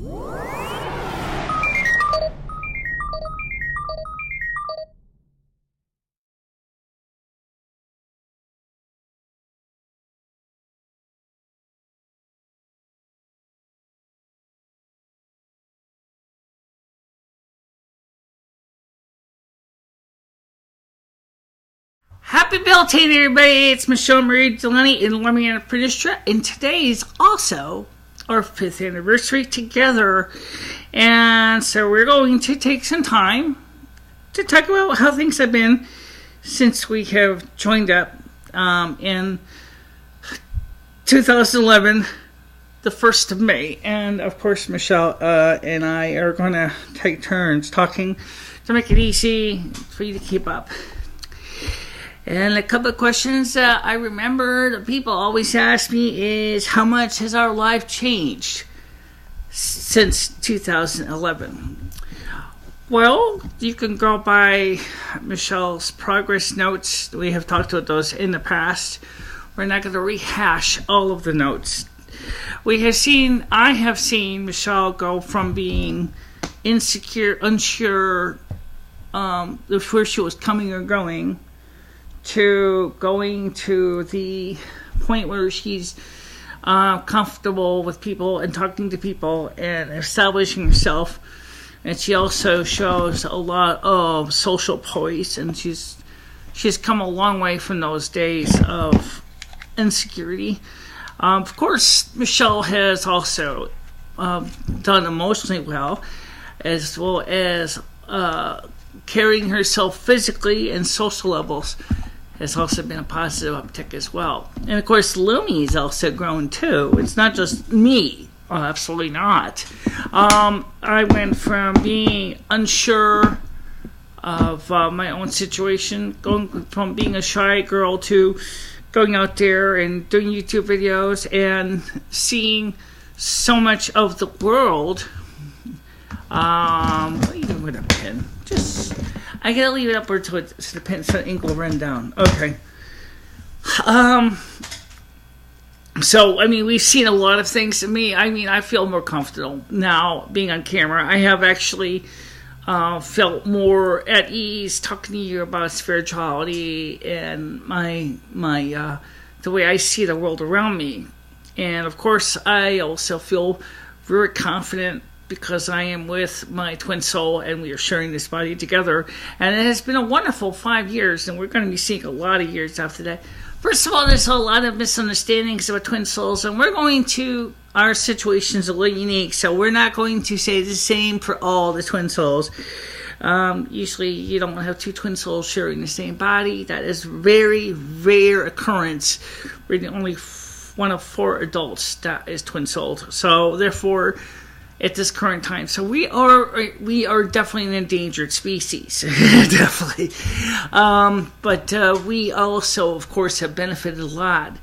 Happy Beltane, everybody! It's MicheleMarieDalene and Lumi and Producer, and today is also our 5th anniversary together. And so we're going to take some time to talk about how things have been since we have joined up in 2011, the 1st of May. And of course, Michelle and I are going to take turns talking to make it easy for you to keep up. And a couple of questions that I remember that people always ask me is, how much has our life changed since 2011? Well, you can go by Michelle's progress notes. We have talked about those in the past. We're not going to rehash all of the notes. I have seen Michelle go from being insecure, unsure, where she was coming or going, to going to the point where she's comfortable with people and talking to people and establishing herself. And she also shows a lot of social poise, and she's come a long way from those days of insecurity. Of course, Michelle has also done emotionally well as carrying herself physically and social levels has also been a positive uptick as well. And of course, Lumi has also grown too. It's not just me. Oh, absolutely not. I went from being unsure of my own situation, going from being a shy girl to going out there and doing YouTube videos and seeing so much of the world. Even with a pen, I gotta leave it up until the pen, so the ink will run down. Okay. So, we've seen a lot of things. I feel more comfortable now being on camera. I have actually felt more at ease talking to you about spirituality and my the way I see the world around me. And of course, I also feel very confident because I am with my twin soul and we are sharing this body together. And it has been a wonderful 5 years, and we're going to be seeing a lot of years after that. First of all, there's a lot of misunderstandings about twin souls, and our situation's a little unique, so we're not going to say the same for all the twin souls. Usually you don't have two twin souls sharing the same body. That is very rare occurrence. We're the only one of 4 adults that is twin souled. So therefore, at this current time, so we are definitely an endangered species, definitely. But we also, of course, have benefited a lot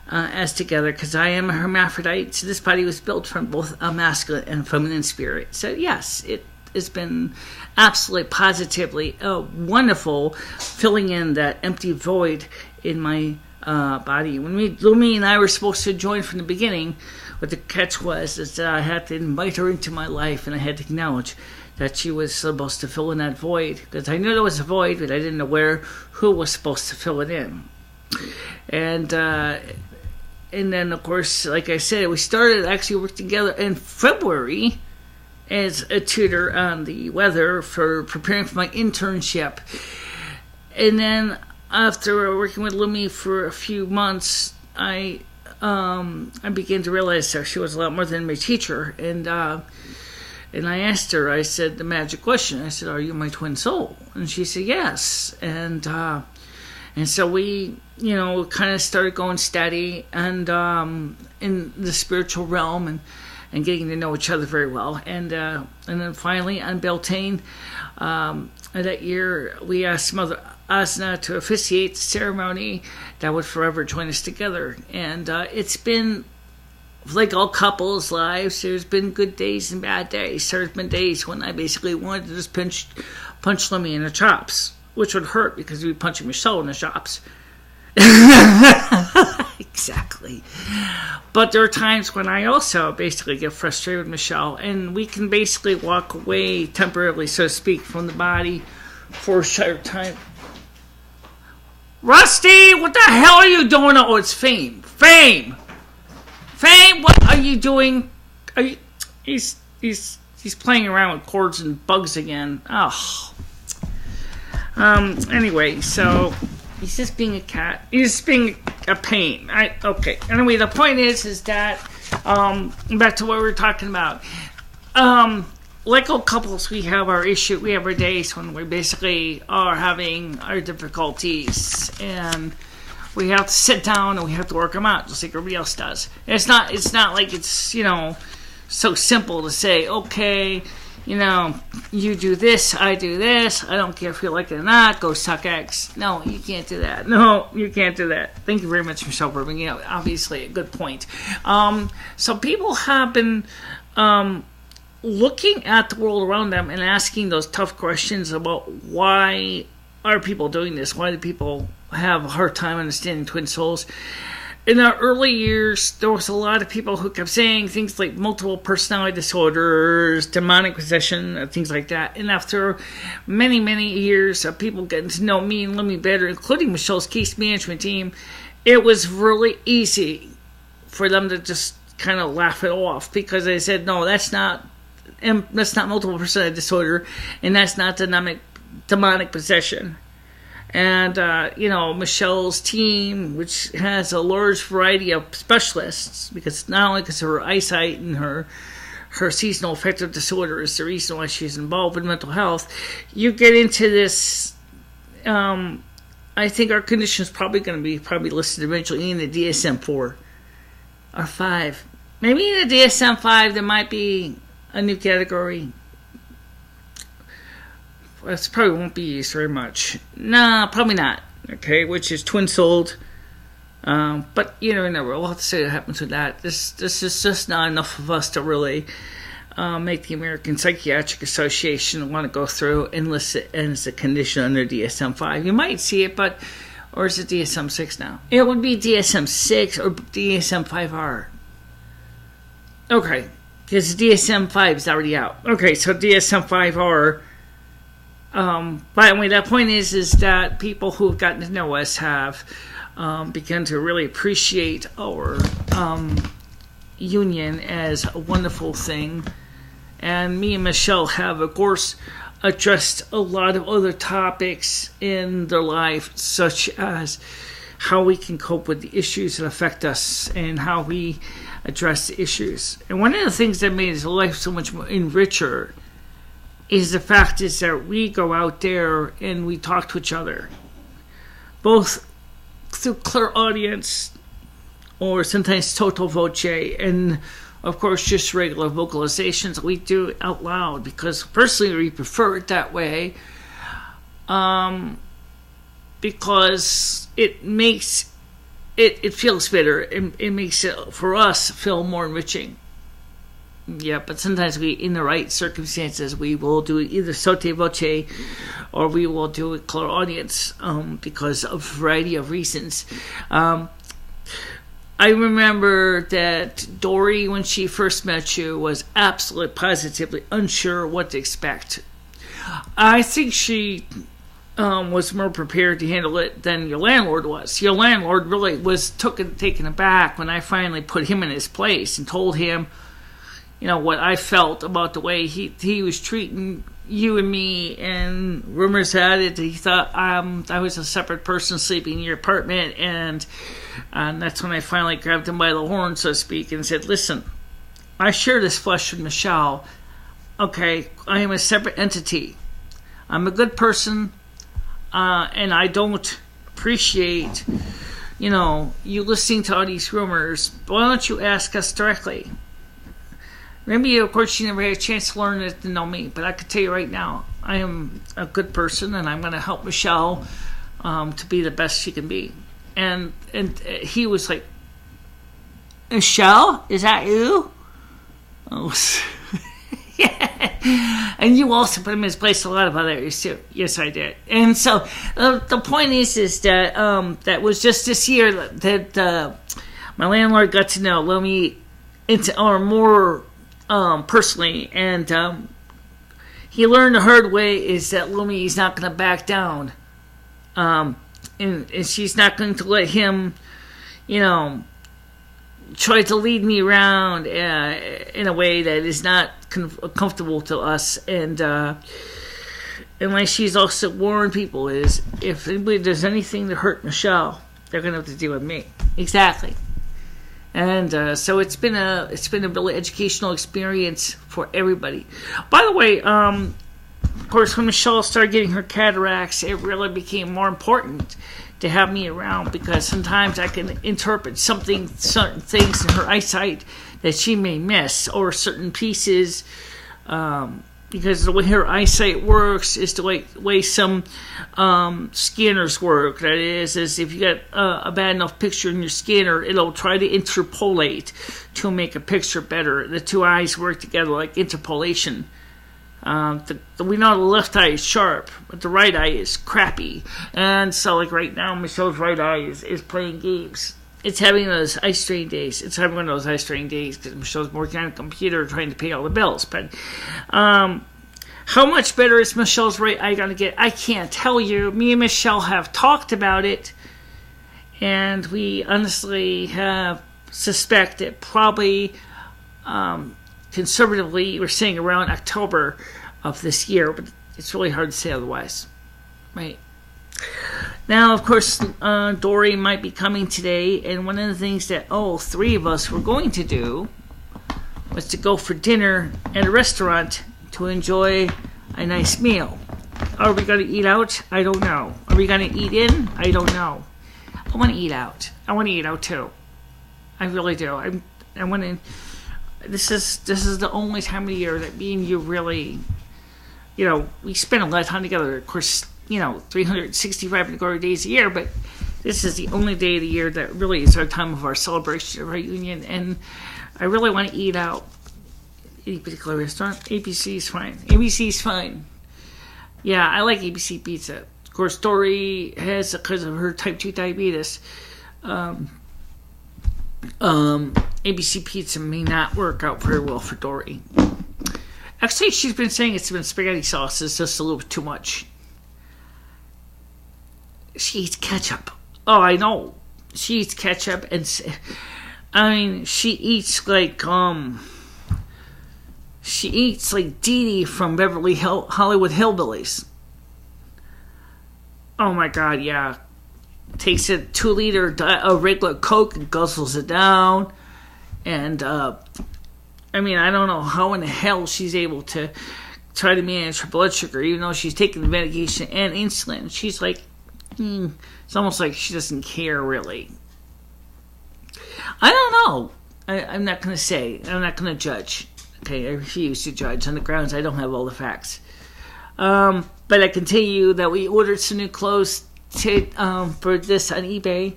as together, because I am a hermaphrodite. So this body was built from both a masculine and feminine spirit. So yes, it has been absolutely positively wonderful filling in that empty void in my body. When Lumi and I were supposed to join from the beginning, what the catch was is that I had to invite her into my life, and I had to acknowledge that she was supposed to fill in that void, because I knew there was a void, but I didn't know who was supposed to fill it in. And then, of course, like I said, we started actually working together in February as a tutor on the weather for preparing for my internship. And then after working with Lumi for a few months, I began to realize that she was a lot more than my teacher. And I asked her, I said the magic question. I said, "Are you my twin soul?" And she said, "Yes." And so we, kind of started going steady and in the spiritual realm and getting to know each other very well. And then finally on Beltane, that year we asked Mother Asna to officiate the ceremony that would forever join us together. And it's been like all couples' lives. There's been good days and bad days. There's been days when I basically wanted to just punch Lumi in the chops, which would hurt because we'd be punching Michelle in the chops. Exactly. But there are times when I also basically get frustrated with Michele, and we can basically walk away temporarily, so to speak, from the body for a short time. Rusty, what the hell are you doing? Oh, it's Fame. Fame, what are you doing? He's playing around with cords and bugs again. Oh. Anyway, so he's just being a cat. He's just being a pain. Okay. Anyway, the point is that back to what we were talking about. Like all couples, we have our issue. We have our days when we basically are having our difficulties, and we have to sit down and we have to work them out, just like everybody else does. And it's not like it's so simple to say, okay, you do this, I do this. I don't care if you like it or not. Go suck eggs. No, you can't do that. No, you can't do that. Thank you very much, Michele, for bringing up, obviously, a good point. So people have been looking at the world around them and asking those tough questions about why are people doing this? Why do people have a hard time understanding twin souls? In our early years, there was a lot of people who kept saying things like multiple personality disorders, demonic possession, things like that. And after many, many years of people getting to know me and Lumi better, including Michele's case management team, it was really easy for them to just kind of laugh it off, because they said, no, that's not multiple personality disorder, and that's not demonic possession. And, Michele's team, which has a large variety of specialists, because not only because of her eyesight and her seasonal affective disorder is the reason why she's involved with mental health, you get into this, I think our condition is probably going to be listed eventually in the DSM-4 or 5. Maybe in the DSM-5 there might be a new category. It probably won't be used very much. Nah, probably not. Okay, which is twin-souled. But you never know. We'll have to see what happens with that. This is just not enough of us to really make the American Psychiatric Association want to go through and list it as a condition under DSM-5. You might see it, or is it DSM-6 now? It would be DSM-6 or DSM-5R. Okay, because DSM-5 is already out. Okay, so DSM-5R. But anyway, that point is that people who have gotten to know us have begun to really appreciate our union as a wonderful thing. And me and Michele have, of course, addressed a lot of other topics in their life, such as how we can cope with the issues that affect us and how we address the issues. And one of the things that made his life so much more richer is the fact is that we go out there and we talk to each other, both through clairaudience or sometimes total voce, and of course just regular vocalizations we do out loud, because personally we prefer it that way, because it makes it feels better. It makes it, for us, feel more enriching. Yeah, but sometimes in the right circumstances, we will do either sotto voce or we will do it clairaudience, because of a variety of reasons. I remember that Dory, when she first met you, was absolutely positively unsure what to expect. I think she was more prepared to handle it than your landlord was. Your landlord really was taken aback when I finally put him in his place and told him, what I felt about the way he was treating you and me, and rumors had it that he thought I was a separate person sleeping in your apartment, and that's when I finally grabbed him by the horn, so to speak, and said, listen, I share this flesh with Michele. Okay, I am a separate entity. I'm a good person, and I don't appreciate, you listening to all these rumors. Why don't you ask us directly? Maybe, of course, you never had a chance to learn it to know me, but I can tell you right now, I am a good person, and I'm going to help Michele to be the best she can be. And he was like, Michele, is that you? Oh, yeah. And you also put him in his place a lot of other areas too. Yes, I did. And so the point is that that was just this year that My landlord got to know Lumi more personally, and he learned the hard way is that Lumi is not going to back down, and she's not going to let him, try to lead me around in a way that is not comfortable to us. And like she's also warned people is if anybody does anything to hurt Michele, they're going to have to deal with me. Exactly. And so it's been a really educational experience for everybody. By the way, of course, when Michele started getting her cataracts, it really became more important to have me around, because sometimes I can interpret certain things in her eyesight that she may miss, or certain pieces, because the way her eyesight works is the way some scanners work. That is if you get a bad enough picture in your scanner, it'll try to interpolate to make a picture better. The two eyes work together like interpolation. We know the left eye is sharp, but the right eye is crappy. And so, like right now, Michele's right eye is playing games. It's having those eye strain days. It's having one of those eye strain days because Michele's working on a computer trying to pay all the bills. But how much better is Michele's right eye going to get? I can't tell you. Me and Michele have talked about it, and we honestly have suspected probably... conservatively, we're saying around October of this year, but it's really hard to say otherwise, right? Now, of course, Dory might be coming today, and one of the things that three of us were going to do was to go for dinner at a restaurant to enjoy a nice meal. Are we going to eat out? I don't know. Are we going to eat in? I don't know. I want to eat out. I want to eat out too. I really do. I want to. This is the only time of the year that me and you really, we spend a lot of time together. Of course, 365 days a year, but this is the only day of the year that really is our time of our celebration, of our union, and I really want to eat out. Any particular restaurant? ABC is fine. ABC is fine. Yeah, I like ABC pizza. Of course, Dory has, because of her type 2 diabetes, ABC pizza may not work out very well for Dory. Actually, she's been saying it's been spaghetti sauce. It's just a little bit too much. She eats ketchup. Oh, I know. She eats ketchup, and she eats like Dee Dee from Hollywood Hillbillies. Oh my God, yeah. Takes a 2-liter of regular Coke and guzzles it down. And, I don't know how in the hell she's able to try to manage her blood sugar, even though she's taking the medication and insulin. She's like, it's almost like she doesn't care, really. I don't know. I'm not going to say. I'm not going to judge. Okay, I refuse to judge on the grounds I don't have all the facts. But I can tell you that we ordered some new clothes for this on eBay,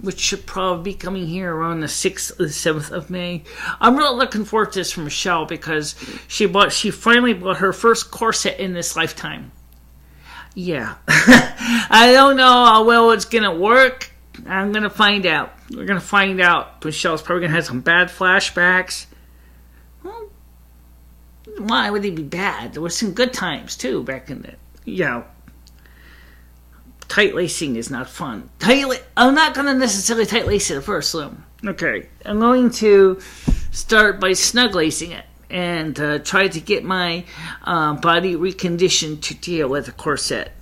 which should probably be coming here around the 6th or the 7th of May. I'm really looking forward to this from Michele, because she finally bought her first corset in this lifetime. Yeah. I don't know how well it's going to work. I'm going to find out. We're going to find out. Michele's probably going to have some bad flashbacks. Well, why would they be bad? There were some good times, too, back in the, tight lacing is not fun. I'm not going to necessarily tight lace it at first, Slim. Okay. I'm going to start by snug lacing it and try to get my body reconditioned to deal with a corset.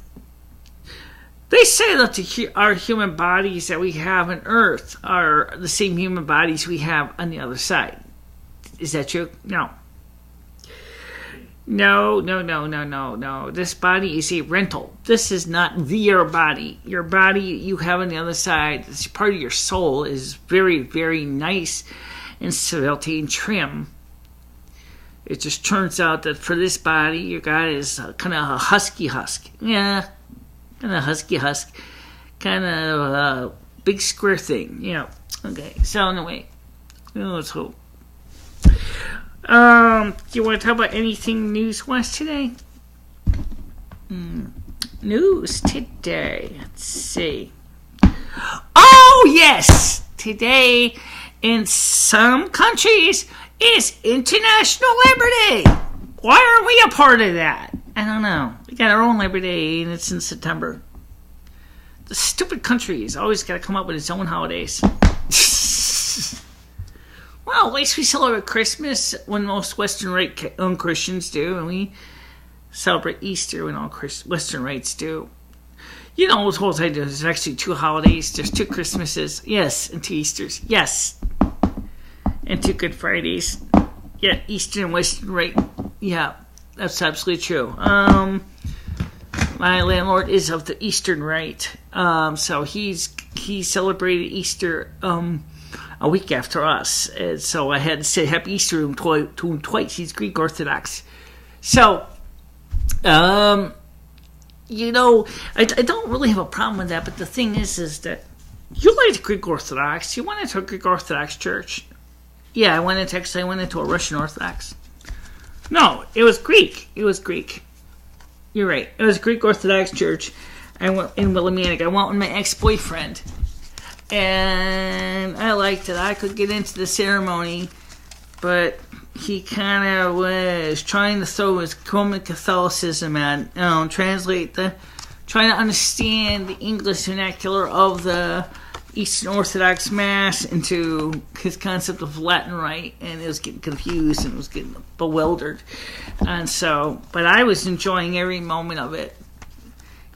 They say that our human bodies that we have on Earth are the same human bodies we have on the other side. Is that true? No. No. This body is a rental. This is not your body. Your body you have on the other side, this part of your soul, is very, very nice and svelte and trim. It just turns out that for this body, your guy is kind of a husky husk. Yeah, kind of husky husk. Kind of a big square thing. Okay, so anyway, let's hope. Do you want to talk about anything news-wise today? News today. Let's see. Oh, yes! today in some countries is International Labor Day. Why aren't we a part of that? I don't know. We got our own Labor Day, and it's in September. The stupid countries always got to come up with its own holidays. Well, at least we celebrate Christmas when most Western Rite Christians do, and we celebrate Easter when all Western rites do. You know, what I do, there's actually 2 holidays. There's 2 Christmases, yes, and 2 Easters, yes, and 2 Good Fridays. Yeah, Eastern and Western Rite. Yeah, that's absolutely true. My landlord is of the Eastern Rite, so he celebrated Easter a week after us, and so I had to say Happy Easter to him twice. He's Greek Orthodox, so you know, I don't really have a problem with that. But the thing is that you like Greek Orthodox. You went into a Greek Orthodox church. Yeah, I went into a Russian Orthodox. No, it was Greek. It was Greek. You're right. It was a Greek Orthodox church. I went in Willimantic. I went with my ex-boyfriend. And I liked it. I could get into the ceremony, but he kind of was trying to throw his Roman Catholicism at, trying to understand the English vernacular of the Eastern Orthodox Mass into his concept of Latin Rite, and it was getting confused and it was getting bewildered. And so, but I was enjoying every moment of it.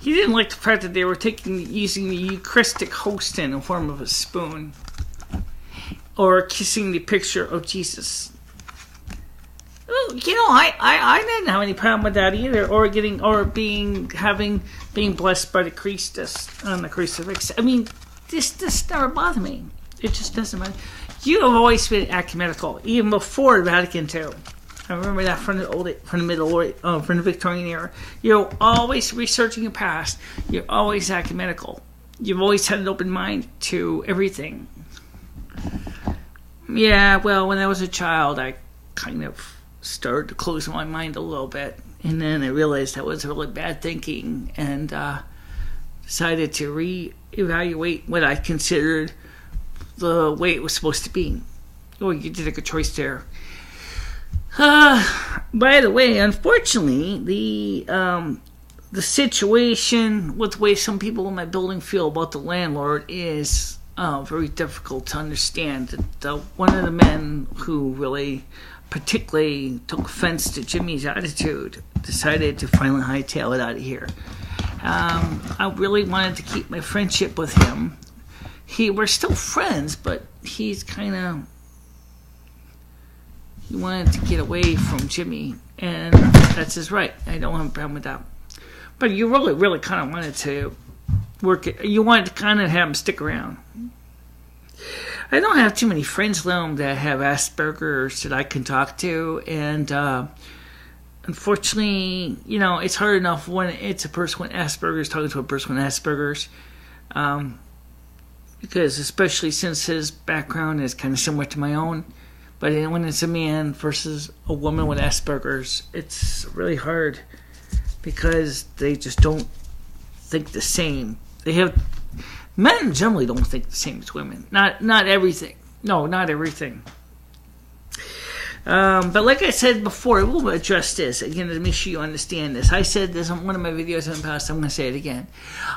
He didn't like the fact that they were using the Eucharistic host in the form of a spoon, or kissing the picture of Jesus. Well, you know, I didn't have any problem with that either, or being blessed by the Christus on the crucifix. I mean, this never bothered me. It just doesn't matter. You have always been ecumenical, even before Vatican II. I remember that from the Victorian era. You're always researching your past. You're always ecumenical. You've always had an open mind to everything. Yeah, well, when I was a child, I kind of started to close my mind a little bit, and then I realized that was really bad thinking, and decided to reevaluate what I considered the way it was supposed to be. Oh, you did a good choice there. By the way, unfortunately, the situation with the way some people in my building feel about the landlord is very difficult to understand. One of the men who really particularly took offense to Jimmy's attitude decided to finally hightail it out of here. I really wanted to keep my friendship with him. We're still friends, but he's he wanted to get away from Jimmy, and that's his right. I don't have a problem with that. But you really, really kind of wanted to you wanted to kind of have him stick around. I don't have too many friends now that have Asperger's that I can talk to, and unfortunately, you know, it's hard enough when it's a person with Asperger's talking to a person with Asperger's, because especially since his background is kind of similar to my own. But when it's a man versus a woman with Asperger's, it's really hard because they just don't think the same. Men generally don't think the same as women. Not everything. No, not everything. But like I said before, we'll address this again to make sure you understand this. I said this on one of my videos in the past. I'm going to say it again.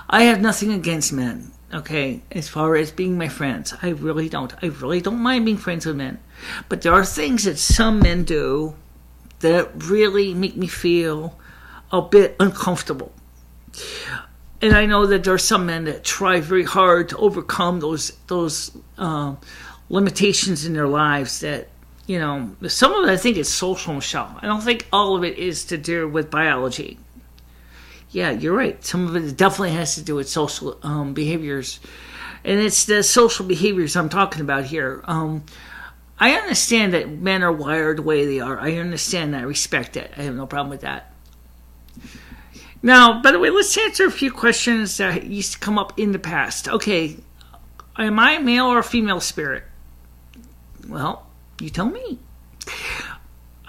I have nothing against men. Okay, as far as being my friends, I really don't. I really don't mind being friends with men. But there are things that some men do that really make me feel a bit uncomfortable. And I know that there are some men that try very hard to overcome those limitations in their lives that, you know, some of it I think is social, Michelle. I don't think all of it is to do with biology. Yeah, you're right. Some of it definitely has to do with social behaviors. And it's the social behaviors I'm talking about here. I understand that men are wired the way they are. I understand that. I respect it. I have no problem with that. Now, by the way, let's answer a few questions that used to come up in the past. Okay, am I a male or a female spirit? Well, you tell me.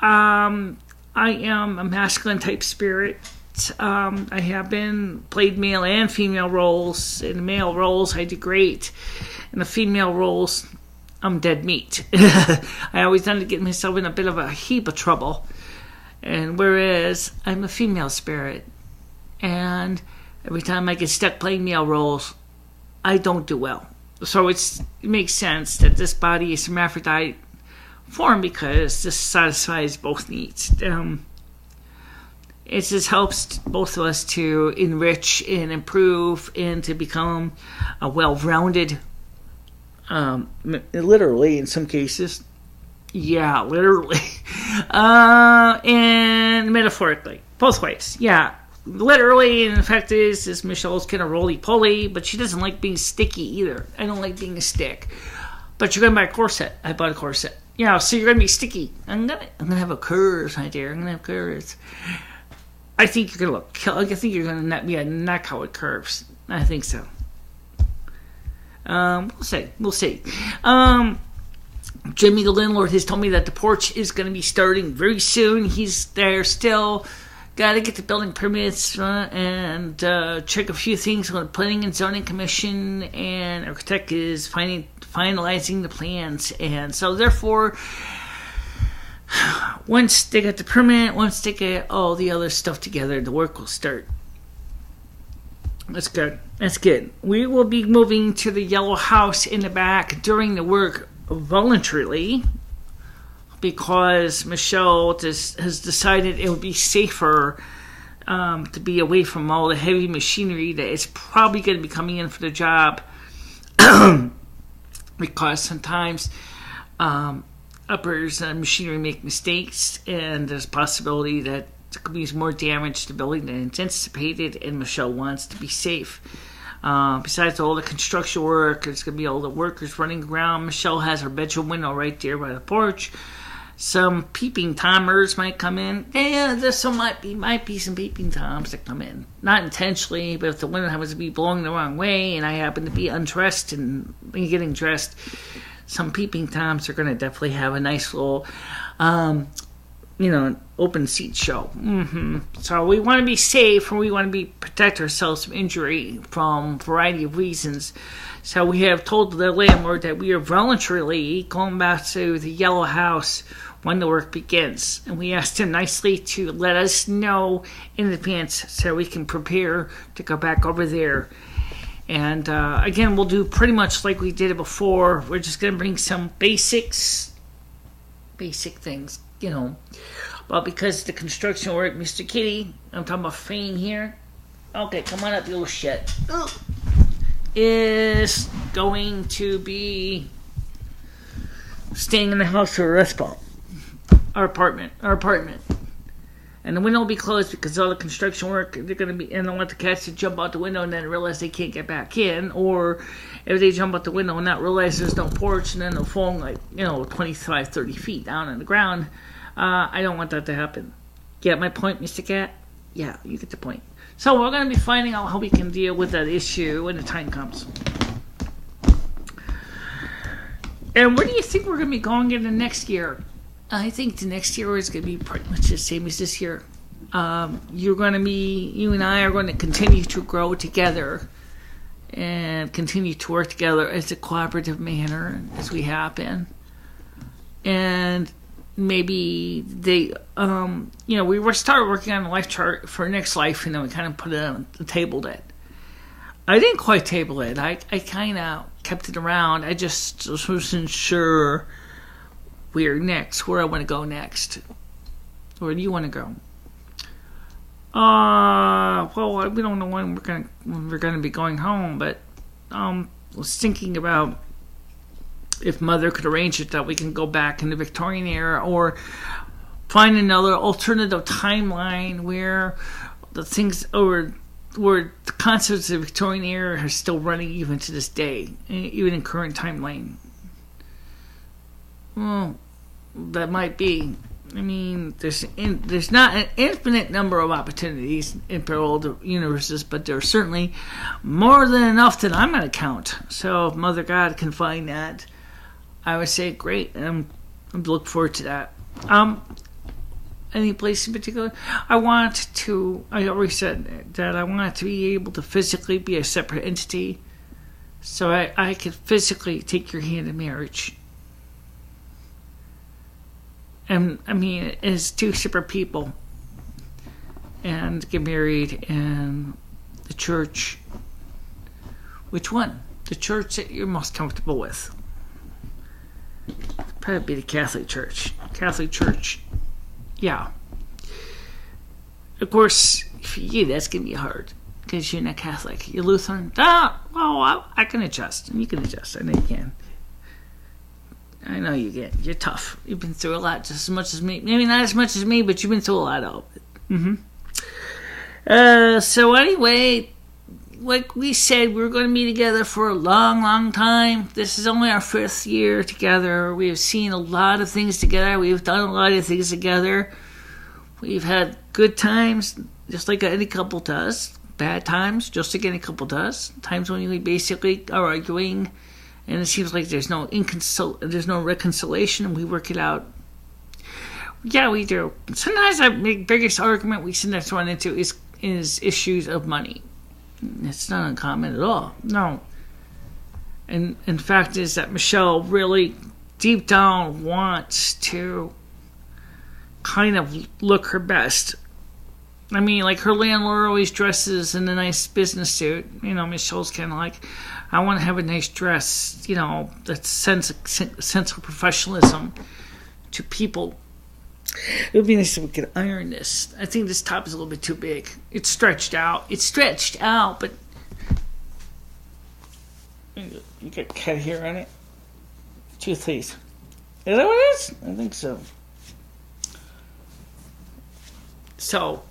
I am a masculine type spirit. I have played male and female roles. In the male roles, I did great. In the female roles, I'm dead meat. I always tend to get myself in a bit of a heap of trouble. And whereas I'm a female spirit, and every time I get stuck playing male roles, I don't do well. So it makes sense that this body is hermaphrodite form because this satisfies both needs. It just helps both of us to enrich and improve and to become a well-rounded, literally in some cases. Yeah, literally. And metaphorically. Both ways. Yeah. Literally, and the fact is Michelle's kind of roly-poly, but she doesn't like being sticky either. I don't like being a stick. But you're going to buy a corset. I bought a corset. Yeah, so you're going to be sticky. I'm gonna have a curves, my dear. I'm going to have curves. I think you're going to I think you're going to be a neck with curves. I think so. We'll see. Jimmy, the landlord, has told me that the porch is going to be starting very soon. He's there still. Got to get the building permits and check a few things on the Planning and Zoning Commission, and architect is finalizing the plans. And so, therefore, once they get the permit, once they get all the other stuff together, the work will start. That's good. That's good. We will be moving to the yellow house in the back during the work voluntarily, because Michelle has decided it would be safer to be away from all the heavy machinery that is probably going to be coming in for the job. Because sometimes uppers and machinery make mistakes, and there's a possibility that there could be more damage to the building than anticipated, and Michelle wants to be safe. Besides all the construction work, there's going to be all the workers running around. Michelle has her bedroom window right there by the porch. Some peeping Tomers might come in. Yeah, might be some peeping Toms that come in. Not intentionally, but if the window happens to be blowing the wrong way and I happen to be undressed and getting dressed, some peeping Toms are going to definitely have a nice little, open seat show. So we want to be safe, and we want to protect ourselves from injury from a variety of reasons. So we have told the landlord that we are voluntarily going back to the yellow house when the work begins. And we asked him nicely to let us know in advance so we can prepare to go back over there. And again, we'll do pretty much like we did it before. We're just going to bring some basic things, But because the construction work, Mr. Kitty, I'm talking about Fane here. Okay, come on up, you little shit. Is going to be staying in the house for a rest ball. Our apartment. And the window will be closed because all the construction work, they're going to be, and I don't want the cats to jump out the window and then realize they can't get back in, or if they jump out the window and not realize there's no porch, and then they'll fall 25, 30 feet down on the ground. I don't want that to happen. Get my point, Mr. Cat? Yeah, you get the point. So we're going to be finding out how we can deal with that issue when the time comes. And where do you think we're going to be going in the next year? I think the next year is going to be pretty much the same as this year. You and I are going to continue to grow together and continue to work together as a cooperative manner as we have been. And maybe we were started working on a life chart for next life, and then we kind of put it on the table. That I didn't quite table it. I kind of kept it around. I just wasn't sure where I want to go next. Where do you want to go? Well, we don't know when we're gonna be going home, but I was thinking about if Mother could arrange it that we can go back in the Victorian era, or find another alternative timeline where the things where the concepts of the Victorian era are still running even to this day, even in current timeline. Well, that might be. I mean, there's not an infinite number of opportunities in parallel universes, but there's certainly more than enough that I'm going to count. So if Mother God can find that, I would say great, and I'm looking forward to that. any place in particular. I already said that I want it to be able to physically be a separate entity, so I could physically take your hand in marriage. And I mean, as two separate people, and get married in the church. Which one? The church that you're most comfortable with. Probably be the Catholic Church. Catholic Church. Yeah. Of course, for you, that's going to be hard. Because you're not Catholic. You're Lutheran. I can adjust. And you can adjust. I know you can. I know you can. You're tough. You've been through a lot just as much as me. Maybe not as much as me, but you've been through a lot of it. So anyway, like we said, we were going to be together for a long, long time. This is only our 5th year together. We have seen a lot of things together. We've done a lot of things together. We've had good times, just like any couple does. Bad times, just like any couple does. Times when we basically are arguing, and it seems like there's no reconciliation, and we work it out. Yeah, we do. Sometimes the biggest argument we sometimes run into is issues of money. It's not uncommon at all. No. And in fact is that Michele really deep down wants to kind of look her best. I mean, like her landlord always dresses in a nice business suit. You know, Michele's kind of like, I want to have a nice dress, you know, that sense of professionalism to people. It would be nice if we could iron this. I think this top is a little bit too big. It's stretched out, but you got cat hair on it. 2 teeth. Is that what it is? I think so. So,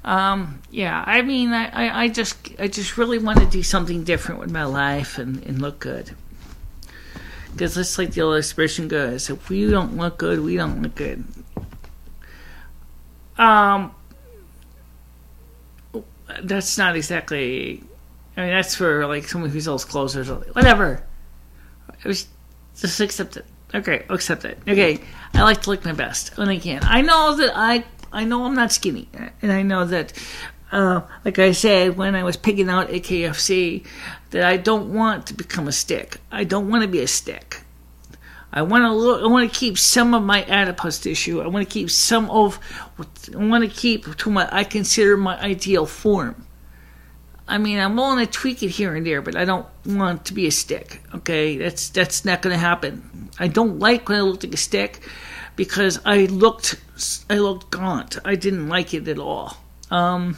yeah. I mean, I just really want to do something different with my life and look good. Because it's like the old expression goes, if we don't look good, we don't look good. That's not exactly... I mean, that's for like someone who sells clothes or something. Whatever. Just accept it. Okay, accept it. Okay, I like to look my best when I can. I know that I know I'm not skinny. And I know that, like I said, when I was picking out at KFC, that I don't want to become a stick. I don't want to be a stick. I want to keep some of my adipose tissue. I want to keep to what I consider my ideal form. I mean, I'm willing to tweak it here and there, but I don't want to be a stick. Okay, that's not going to happen. I don't like when I look like a stick because I looked gaunt. I didn't like it at all. I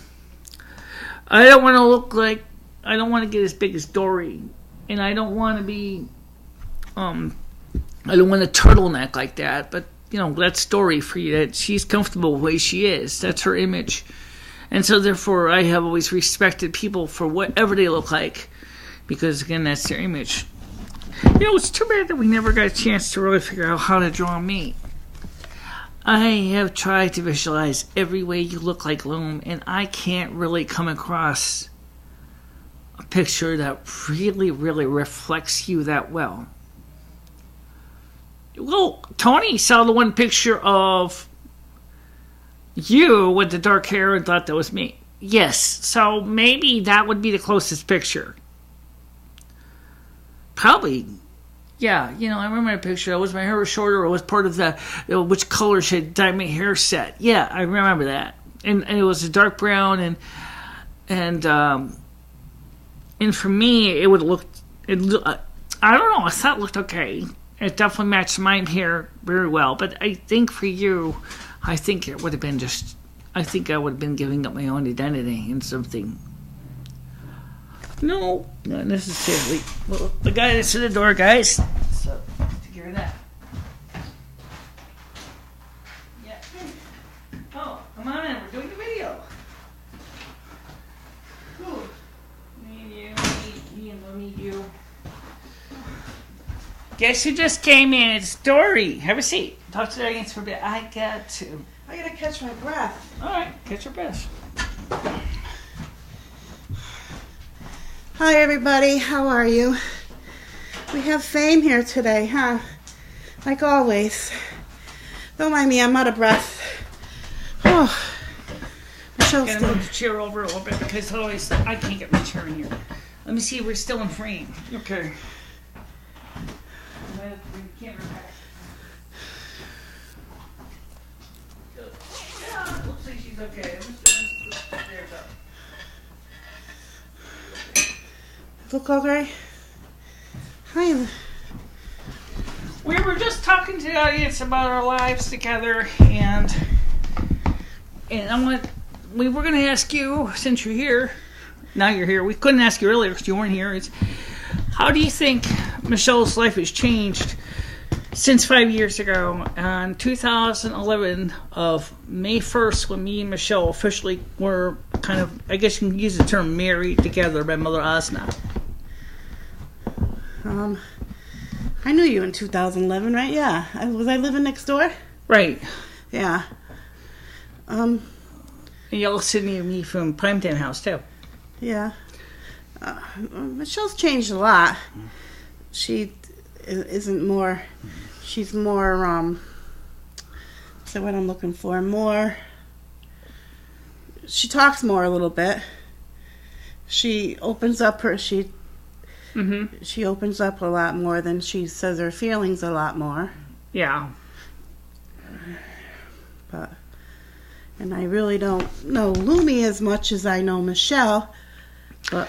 don't want to get as big as Dory, and I don't want to be, I don't want a turtleneck like that, but, you know, that's Dory for you, that she's comfortable the way she is. That's her image. And so, therefore, I have always respected people for whatever they look like, because, again, that's their image. You know, it's too bad that we never got a chance to really figure out how to draw me. I have tried to visualize every way you look like Loom, and I can't really come across a picture that really, really reflects you that well. Well, Tony saw the one picture of you with the dark hair and thought that was me. Yes, so maybe that would be the closest picture. Probably. Yeah, you know, I remember a picture. Was my hair shorter, or was part of the which color should dye my hair set? Yeah, I remember that. And it was a dark brown, and for me, it would look. I don't know. I thought it looked okay. It definitely matched my hair very well. But I think for you, I think it would have been just. I think I would have been giving up my own identity in something. No, not necessarily. Well, the guy that's at the door, guys. So, take care of that. Yeah. Oh, come on in. We're doing the video. Ooh. Me and you, me and you. Guess who just came in? It's Dory. Have a seat. Talk to the audience for a bit. I gotta catch my breath. All right, catch your breath. Hi, everybody. How are you? We have Fame here today, huh? Like always. Don't mind me, I'm out of breath. Michelle's Gotta move the chair over a little bit because otherwise I can't get my chair in here. Let me see, we're still in frame. Okay. I'm gonna bring the camera back. Yeah, looks like she's okay. There we go. look all right. Hi. We were just talking to the audience about our lives together, and we were going to ask you, since you're here, now you're here. We couldn't ask you earlier because you weren't here. How do you think Michelle's life has changed since 5 years ago, on 2011 of May 1st, when me and Michele officially were kind of, I guess you can use the term, married together by Mother Asna? I knew you in 2011, right? Yeah. Was I living next door? Right. Yeah. Y'all sitting near me from Primetown House, too. Yeah. Michelle's changed a lot. She isn't more... She's more, what's the word I'm looking for? More... She talks more a little bit. She opens up her... She opens up a lot more than she says her feelings a lot more. Yeah. And I really don't know Lumi as much as I know Michele. But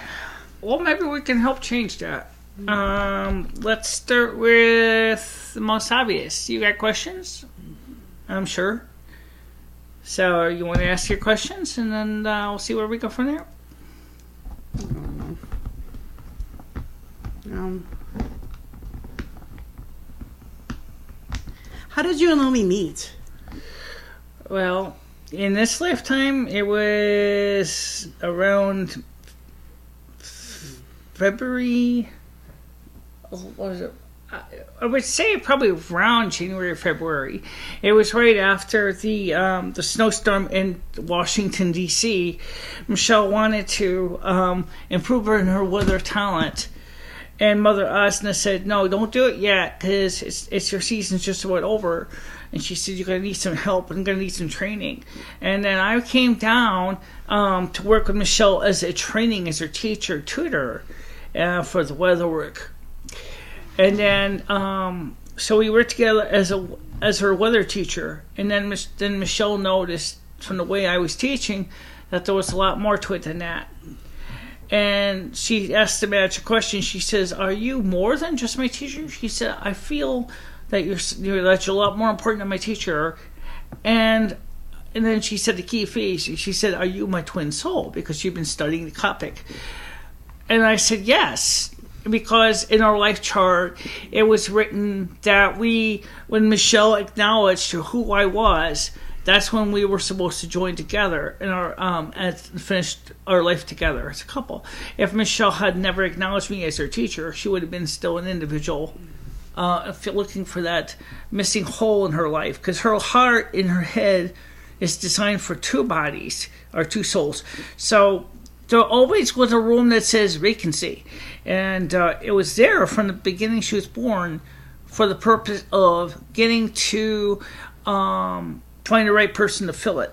well, maybe we can help change that. Let's start with the most obvious. You got questions? I'm sure. So you want to ask your questions, and then we'll see where we go from there? How did you and Lumi meet? Well, in this lifetime, it was around February. What was it? I would say probably around January or February. It was right after the snowstorm in Washington, D.C. Michele wanted to improve her weather talent. And Mother Asna said, no, don't do it yet, because it's your season's just about over. And she said, you're going to need some help and going to need some training. And then I came down to work with Michele as her teacher, tutor for the weather work. And then, so we worked together as her weather teacher. And then Michele noticed from the way I was teaching that there was a lot more to it than that. And she asked the magic question. She says, are you more than just my teacher? She said, I feel that you're a lot more important than my teacher. And then she said the key phrase. She said, are you my twin soul? Because you've been studying the topic. And I said, yes. Because in our life chart, it was written that when Michele acknowledged who I was, that's when we were supposed to join together and finish our life together as a couple. If Michele had never acknowledged me as her teacher, she would have been still an individual looking for that missing hole in her life. Because her heart in her head is designed for two bodies, or two souls. So there always was a room that says vacancy. And it was there from the beginning she was born for the purpose of getting to... find the right person to fill it.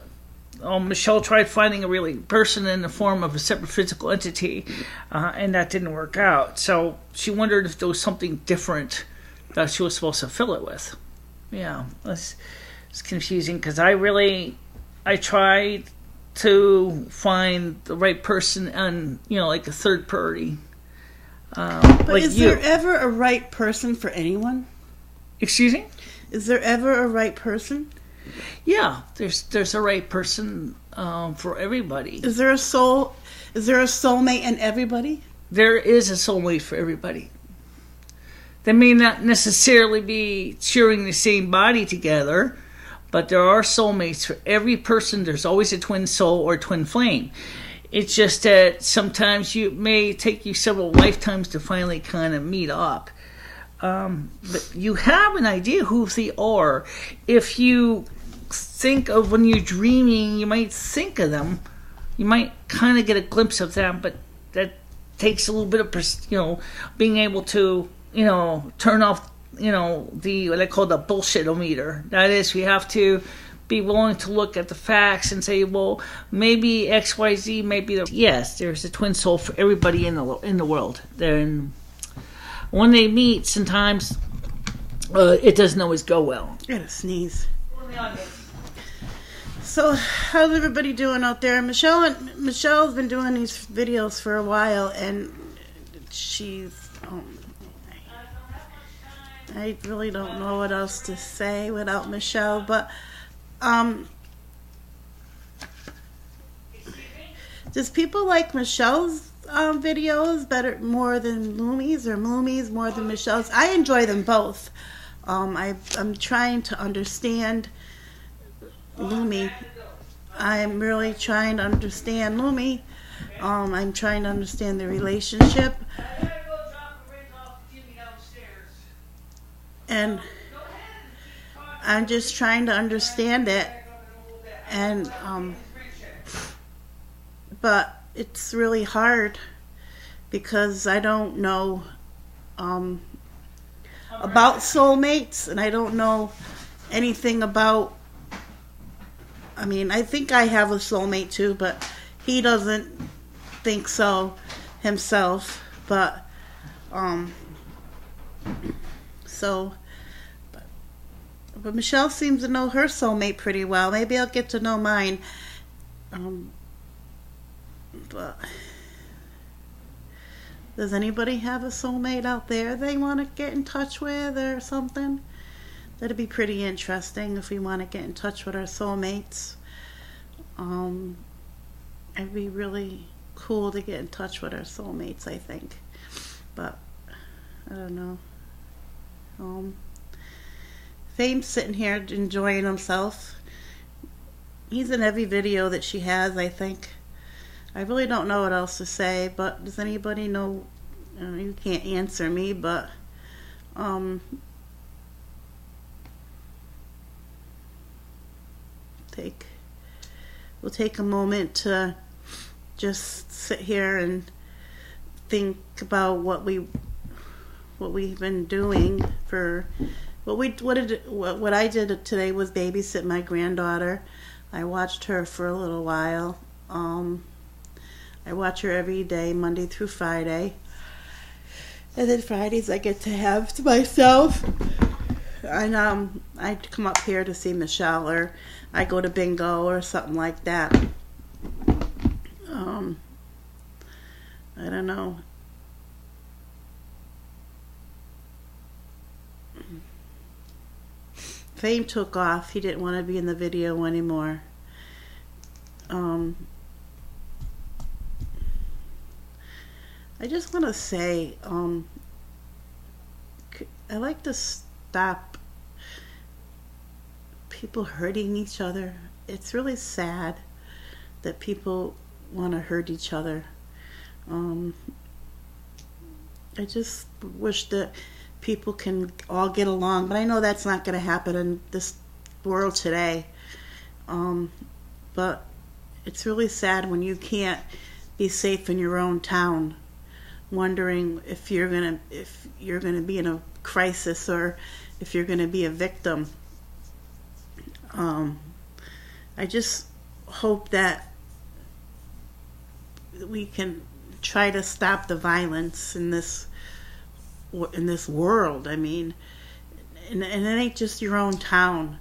Michele tried finding a really person in the form of a separate physical entity, and that didn't work out. So she wondered if there was something different that she was supposed to fill it with. Yeah, it's confusing because I tried to find the right person and, like a third party. But like is there ever a right person for anyone? Excuse me? Is there ever a right person? Yeah, there's a right person for everybody. Is there a soul? Is there a soulmate in everybody? There is a soulmate for everybody. They may not necessarily be sharing the same body together, but there are soulmates for every person. There's always a twin soul or twin flame. It's just that sometimes it may take you several lifetimes to finally kind of meet up. But you have an idea who they are. If you think of when you're dreaming, you might think of them. You might kind of get a glimpse of them, but that takes a little bit of, being able to, turn off, the what I call the bullshit-o-meter. That is, we have to be willing to look at the facts and say, well, maybe XYZ, maybe yes, there's a twin soul for everybody in the world. Then when they meet, sometimes it doesn't always go well. I gotta sneeze. So, how's everybody doing out there? Michelle's been doing these videos for a while, and she's. I really don't know what else to say without Michele, but does people like Michelle's videos more than Lumi's, or Lumi's more than Michelle's? I enjoy them both. I'm trying to understand Lumi. I'm really trying to understand Lumi. I'm trying to understand the relationship. And I'm just trying to understand it. And but it's really hard because I don't know about soulmates, and I don't know anything about. I mean, I think I have a soulmate too, but he doesn't think so himself. But but Michele seems to know her soulmate pretty well. Maybe I'll get to know mine. But does anybody have a soulmate out there they want to get in touch with or something? That'd be pretty interesting if we want to get in touch with our soulmates. It'd be really cool to get in touch with our soulmates, I think. But I don't know. Fame's sitting here enjoying himself. He's in every video that she has, I think. I really don't know what else to say, but does anybody know? You can't answer me, but we'll take a moment to just sit here and think about what we've been doing for what I did today was babysit my granddaughter. I watched her for a little while. I watch her every day, Monday through Friday. And then Fridays I get to have to myself. And I come up here to see Michele, or I go to bingo or something like that. I don't know. Fame took off. He didn't want to be in the video anymore. I just want to say, I like to stop people hurting each other. It's really sad that people want to hurt each other. I just wish that people can all get along, but I know that's not going to happen in this world today. But it's really sad when you can't be safe in your own town, wondering if you're gonna be in a crisis or if you're gonna be a victim. I just hope that we can try to stop the violence in this world. I mean, and it ain't just your own town.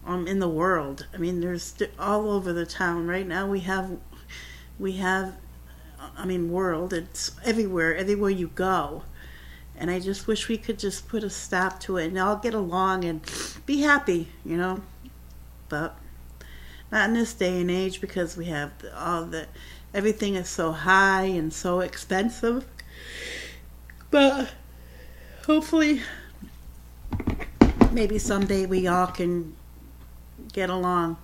In the world, I mean, there's all over the town right now. We have. I mean, world. It's everywhere you go, and I just wish we could just put a stop to it and all get along and be happy, you know. But not in this day and age, because we have everything is so high and so expensive. But hopefully, maybe someday we all can get along.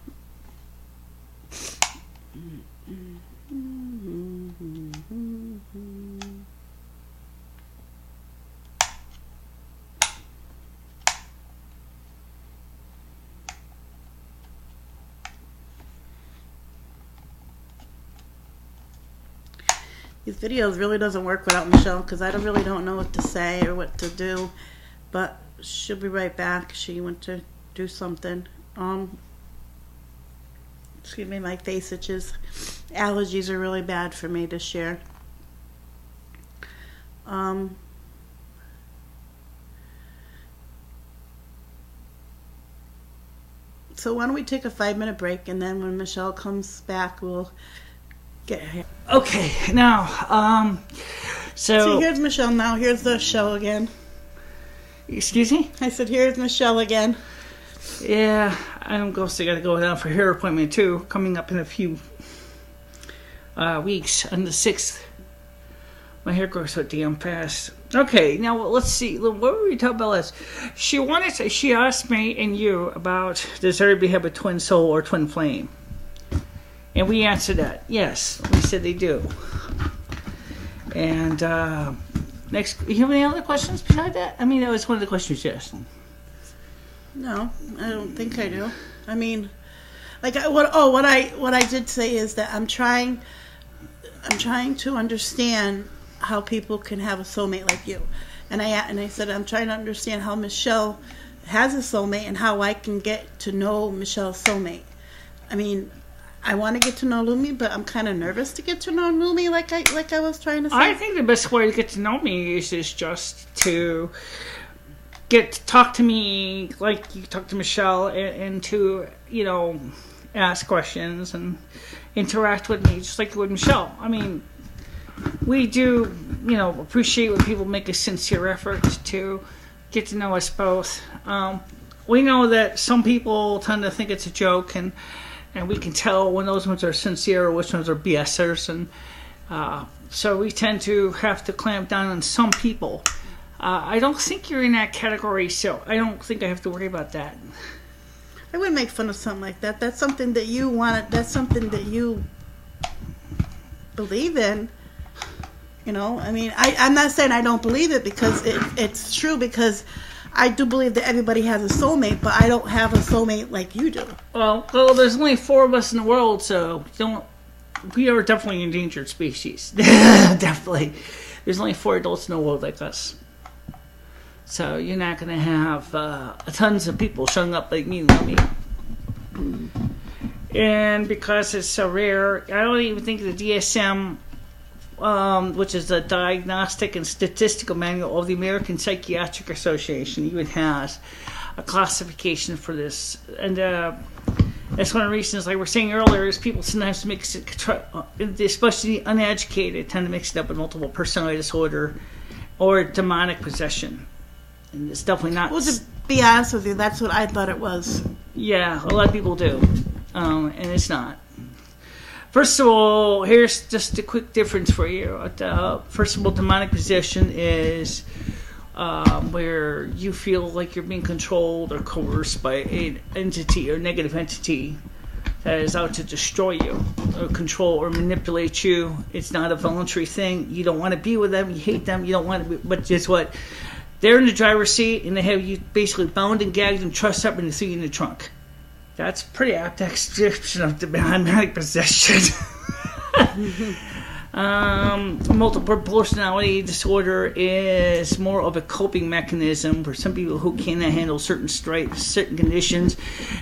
These videos really doesn't work without Michele, because I really don't know what to say or what to do. But she'll be right back. She went to do something. Excuse me, my face itches. Allergies are really bad for me this year. So why don't we take a 5-minute break, and then when Michele comes back, we'll get her. Okay, now, See, here's Michele now. Here's the show again. Excuse me? I said, here's Michele again. Yeah, I'm still got to go down for hair appointment too, coming up in a few weeks on the 6th. My hair grows so damn fast. Okay, now let's see. What were we talking about last? She asked me and you about, does everybody have a twin soul or twin flame? And we answered that. Yes, we said they do. And next, you have any other questions beside that? I mean, that was one of the questions you asked. No, I don't think I do. I mean, like what I did say is that I'm trying to understand how people can have a soulmate like you, and I said I'm trying to understand how Michele has a soulmate and how I can get to know Michele's soulmate. I mean, I want to get to know Lumi, but I'm kind of nervous to get to know Lumi, like I was trying to say. I think the best way to get to know me is just to get to talk to me like you talk to Michele, and to, ask questions and interact with me just like you would Michele. I mean, we do, appreciate when people make a sincere effort to get to know us both. We know that some people tend to think it's a joke, and we can tell when those ones are sincere or which ones are BSers, and so we tend to have to clamp down on some people. I don't think you're in that category, so I don't think I have to worry about that. I would make fun of something like that. That's something that you want. That's something that you believe in. I mean, I'm not saying I don't believe it, because it's true, because I do believe that everybody has a soulmate, but I don't have a soulmate like you do. Well, there's only 4 of us in the world, so we are definitely an endangered species. Definitely. There's only 4 adults in the world like us. So you're not going to have tons of people showing up like me and Lumi. And because it's so rare, I don't even think the DSM, which is the Diagnostic and Statistical Manual of the American Psychiatric Association, even has a classification for this. And that's one of the reasons, like we were saying earlier, is people sometimes mix it, especially the uneducated, tend to mix it up with multiple personality disorder or demonic possession. And it's definitely not. Well, to be honest with you, that's what I thought it was. Yeah, a lot of people do. And it's not. First of all, here's just a quick difference for you. First of all, demonic possession is where you feel like you're being controlled or coerced by an entity or negative entity that is out to destroy you or control or manipulate you. It's not a voluntary thing. You don't want to be with them. You hate them. You don't want to be. But guess what? They're in the driver's seat, and they have you basically bound and gagged and trussed up and threw you in the trunk. That's a pretty apt description of demonic possession. Multiple personality disorder is more of a coping mechanism for some people who cannot handle certain conditions.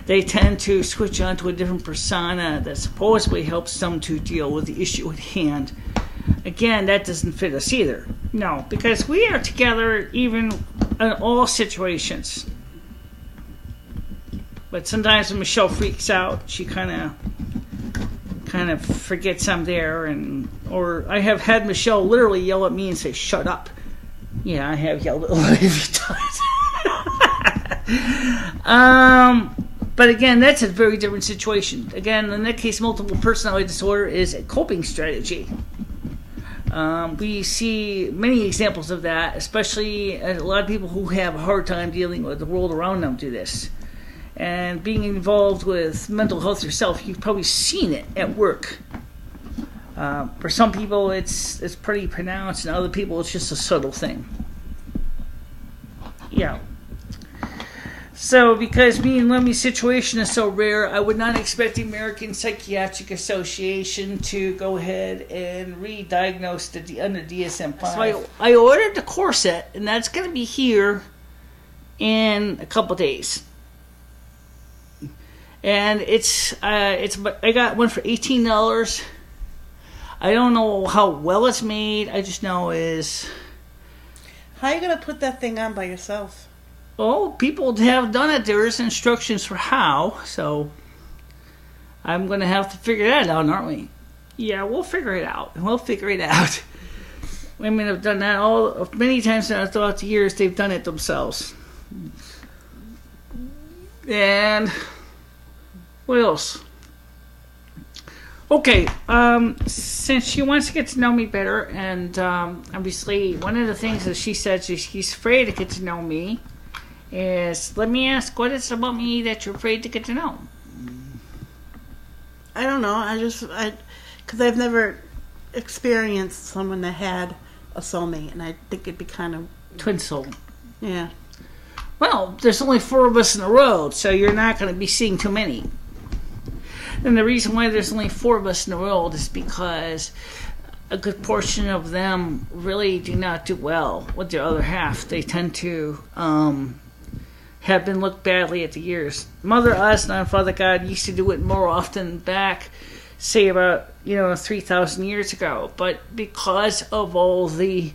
They tend to switch on to a different persona that supposedly helps them to deal with the issue at hand. Again, that doesn't fit us either. No, because we are together even in all situations. But sometimes when Michele freaks out, she kind of forgets I'm there, or I have had Michele literally yell at me and say, "Shut up." Yeah, I have yelled at her a few times. But again, that's a very different situation. Again, in that case, multiple personality disorder is a coping strategy. We see many examples of that, especially a lot of people who have a hard time dealing with the world around them do this. And being involved with mental health yourself, you've probably seen it at work. For some people, it's pretty pronounced, and other people, it's just a subtle thing. Yeah. So, because me and Lumi's situation is so rare, I would not expect the American Psychiatric Association to go ahead and re-diagnose under DSM-5. So I ordered the corset, and that's going to be here in a couple days. And it's I got one for $18. I don't know how well it's made. I just know is. How are you gonna put that thing on by yourself? Oh, people have done it. There is instructions for how, so I'm gonna have to figure that out, aren't we? Yeah, we'll figure it out. Women have done that many times throughout the years. They've done it themselves. And what else? Okay, since she wants to get to know me better, and obviously one of the things that she said she's afraid to get to know me is, let me ask, what is it about me that you're afraid to get to know? I don't know. Because I've never experienced someone that had a soulmate, and I think it'd be kind of... Twin soul. Yeah. Well, there's only 4 of us in the world, so you're not going to be seeing too many. And the reason why there's only 4 of us in the world is because a good portion of them really do not do well with their other half. They tend to have been looked badly at the years. Mother Asna and Father God used to do it more often back, say about 3,000 years ago. But because of all the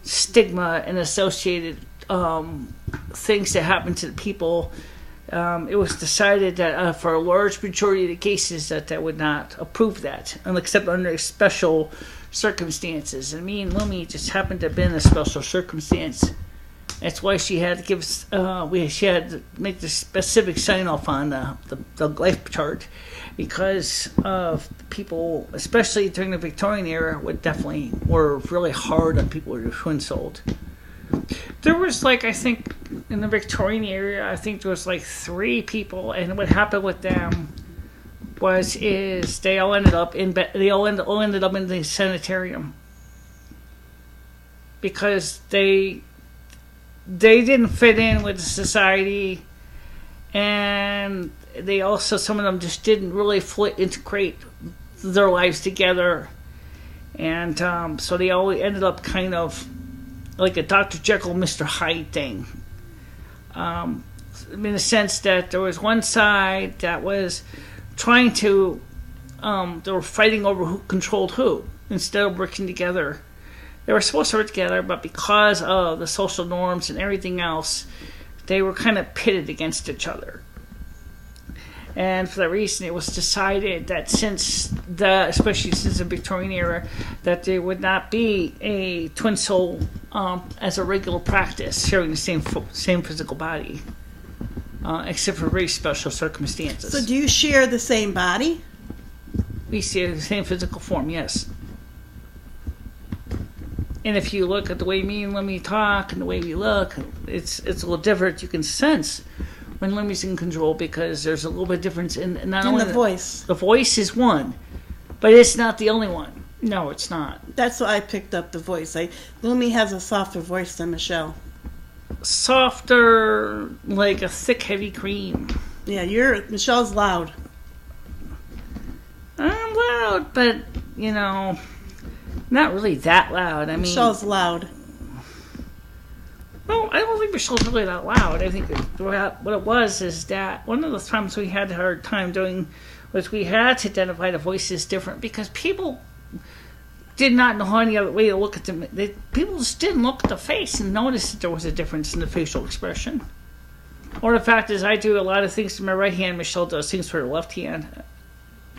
stigma and associated things that happened to the people, it was decided that for a large majority of the cases that would not approve that, except under special circumstances. And me and Lumi just happened to have been a special circumstance. That's why she had to give. She had to make the specific sign off on the life chart, because of people, especially during the Victorian era, were really hard on people who were twin souled. There was I think in the Victorian era, I think there was 3 people, and what happened with them is they all ended up in the sanitarium because they didn't fit in with the society, and they also, some of them just didn't really integrate their lives together, and so they all ended up kind of like a Dr. Jekyll, Mr. Hyde thing. In the sense that there was one side that was trying to, they were fighting over who controlled who instead of working together. They were supposed to work together, but because of the social norms and everything else, they were kind of pitted against each other. And for that reason, it was decided that especially since the Victorian era, that there would not be a twin soul as a regular practice, sharing the same physical body, except for very special circumstances. So do you share the same body? We share the same physical form, yes. And if you look at the way me and Lemmy talk and the way we look, it's a little different. You can sense when Lemmy's in control, because there's a little bit of difference in not only the voice. The voice is one, but it's not the only one. No, it's not. That's why I picked up the voice. Lumi has a softer voice than Michele. Softer, like a thick, heavy cream. Yeah, Michelle's loud. I'm loud, but not really that loud. Michelle's loud. Well, I don't think Michelle's really that loud. I think what it was is that one of the times we had a hard time doing was we had to identify the voices different, because people did not know any other way to look at them. People just didn't look at the face and notice that there was a difference in the facial expression. Or the fact is, I do a lot of things with my right hand. Michele does things with her left hand.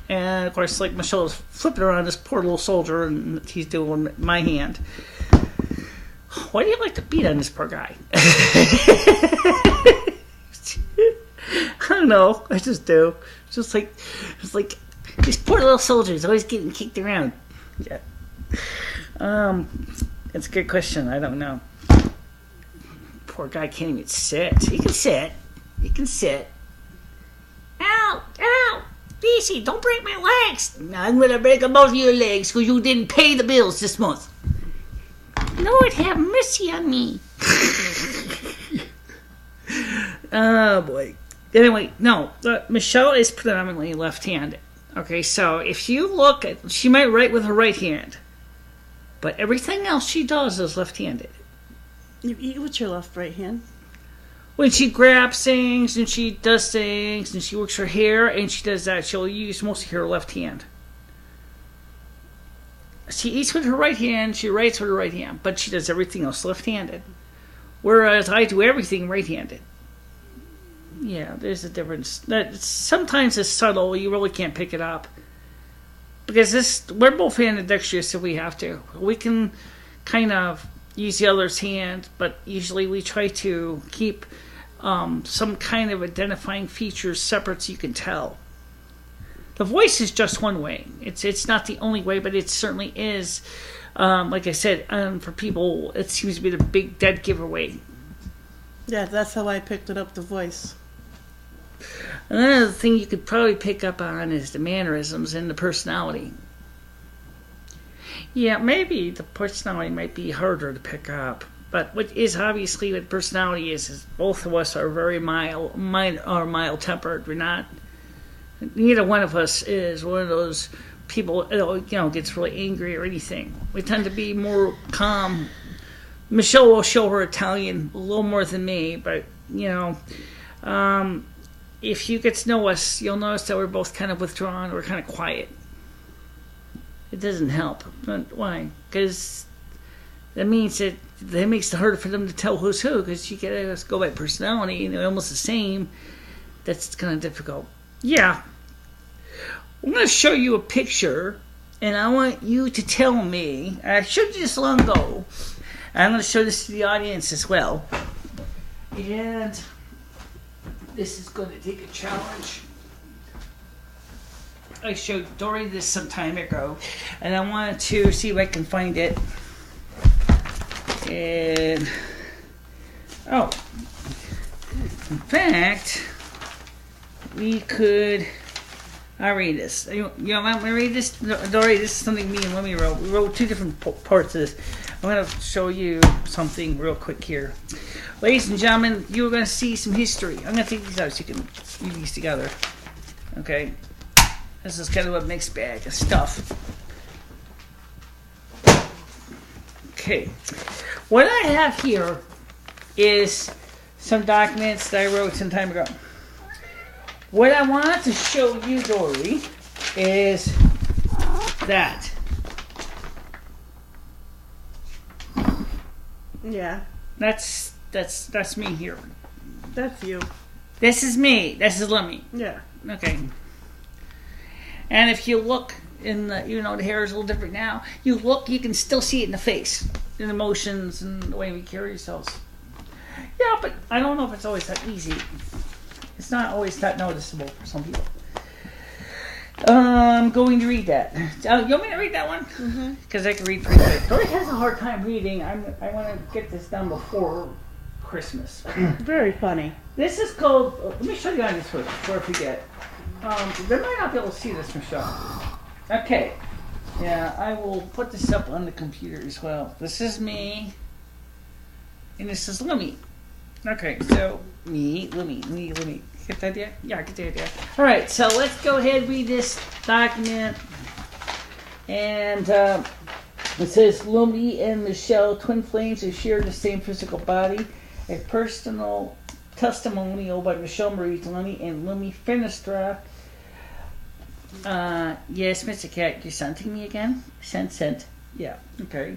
And, of course, Michelle is flipping around this poor little soldier, and he's doing my hand. Why do you like to beat on this poor guy? I don't know. I just do. It's like these poor little soldiers always getting kicked around. Yeah. It's a good question. I don't know. Poor guy can't even sit. He can sit. Ow! Ow! Easy, don't break my legs. I'm gonna break both of your legs because you didn't pay the bills this month. Lord, have mercy on me. Oh boy. Anyway, no, Michele is predominantly left-handed. Okay, so if you look at, she might write with her right hand, but everything else she does is left-handed. What's your right hand? when she grabs things and she does things and she works her hair and she does that, she'll use mostly her left hand. She eats with her right hand, she writes with her right hand, but she does everything else left-handed. Whereas I do everything right-handed. Yeah, there's a difference. That sometimes it's subtle, you really can't pick it up. Because we're both ambidextrous if we have to. We can kind of use the other's hand, but usually we try to keep some kind of identifying features separate so you can tell. The voice is just one way. It's not the only way, but it certainly is. Like I said, for people, it seems to be the big dead giveaway. Yeah, that's how I picked it up, the voice. Another thing you could probably pick up on is the mannerisms and the personality. Yeah, maybe the personality might be harder to pick up. But what is obviously what personality is both of us are very mild-tempered. We're not. Neither one of us is one of those people, gets really angry or anything. We tend to be more calm. Michelle will show her Italian a little more than me, but, if you get to know us, you'll notice that we're both kind of withdrawn. We're kind of quiet. It doesn't help. But why? Because that means that makes it harder for them to tell who's who, because you gotta go by personality, and they're almost the same. That's kind of difficult. Yeah. I'm going to show you a picture, and I want you to tell me. I showed you this long ago. I'm going to show this to the audience as well. And this is going to take a challenge. I showed Dory this some time ago, and I wanted to see if I can find it. And, in fact, we could... I'll read this. You want me to read this? Dory, this is something me and Lumi wrote. We wrote two different parts of this. I'm going to show you something real quick here. Ladies and gentlemen, you're going to see some history. I'm going to take these out so you can read these together. Okay? This is kind of a mixed bag of stuff. Okay. What I have here is some documents that I wrote some time ago. What I want to show you, Dory, is that. Yeah. That's me here. That's you. This is me. This is Lumi. Yeah. Okay. And if you look in the, the hair is a little different now. You look, you can still see it in the face, in emotions and the way we carry ourselves. Yeah, but I don't know if it's always that easy. It's not always that noticeable for some people. I'm going to read that. You want me to read that one? Because I can read pretty quick. Dory has a hard time reading. I want to get this done before Christmas. Very funny. This is called... let me show you on this one before I forget. They might not be able to see this, Michelle. Okay. Yeah, I will put this up on the computer as well. This is me. And this is Lumi. Okay, so... Me, Lumi. Get the idea? Yeah, I get the idea. All right, so let's go ahead and read this document. And it says, Lumi and Michelle, twin flames who share the same physical body. A personal testimonial by MicheleMarieDalene and Lumi Finestra. Yes, Mr. Cat, you're sending me again? Sent. Yeah, okay.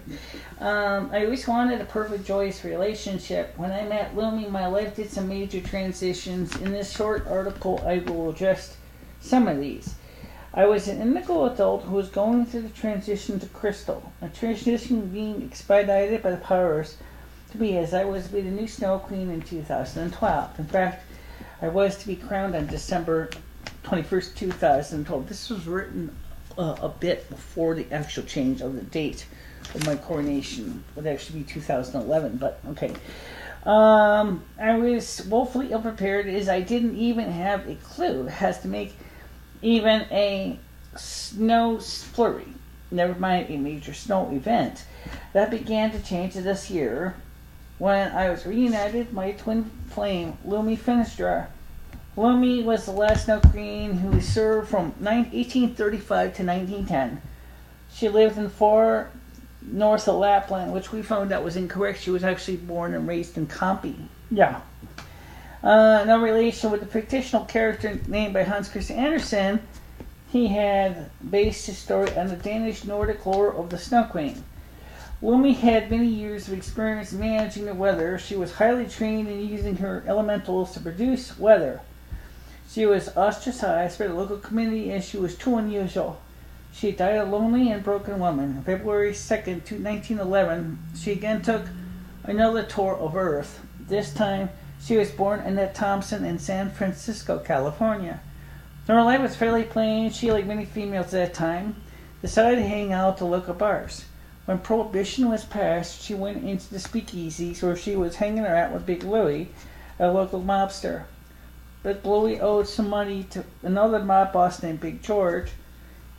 I always wanted a perfect, joyous relationship. When I met Lumi, my life did some major transitions. In this short article, I will address some of these. I was an indigo adult who was going through the transition to crystal, a transition being expedited by the powers to be, as I was to be the new Snow Queen in 2012. In fact, I was to be crowned on December 21st, 2012. This was written a bit before the actual change of the date of my coronation. Would actually be 2011, but okay. I was woefully ill-prepared, as I didn't even have a clue as to make even a snow flurry, never mind a major snow event. That began to change this year when I was reunited with my twin flame, Lumi Finestra. Lumi was the last Snow Queen who served from 1835 to 1910. She lived in far north of Lapland, which we found out was incorrect. She was actually born and raised in Kampi. Yeah. No relation with the fictional character named by Hans Christian Andersen. He had based his story on the Danish Nordic lore of the Snow Queen. Lumi had many years of experience managing the weather. She was highly trained in using her elementals to produce weather. She was ostracized by the local community as she was too unusual. She died a lonely and broken woman. On February 2nd, 1911, she again took another tour of Earth. This time, she was born Annette Thompson in San Francisco, California. Her life was fairly plain. She, like many females at that time, decided to hang out to local bars. When Prohibition was passed, she went into the speakeasies where she was hanging out with Big Louie, a local mobster. Big Louie owed some money to another mob boss named Big George.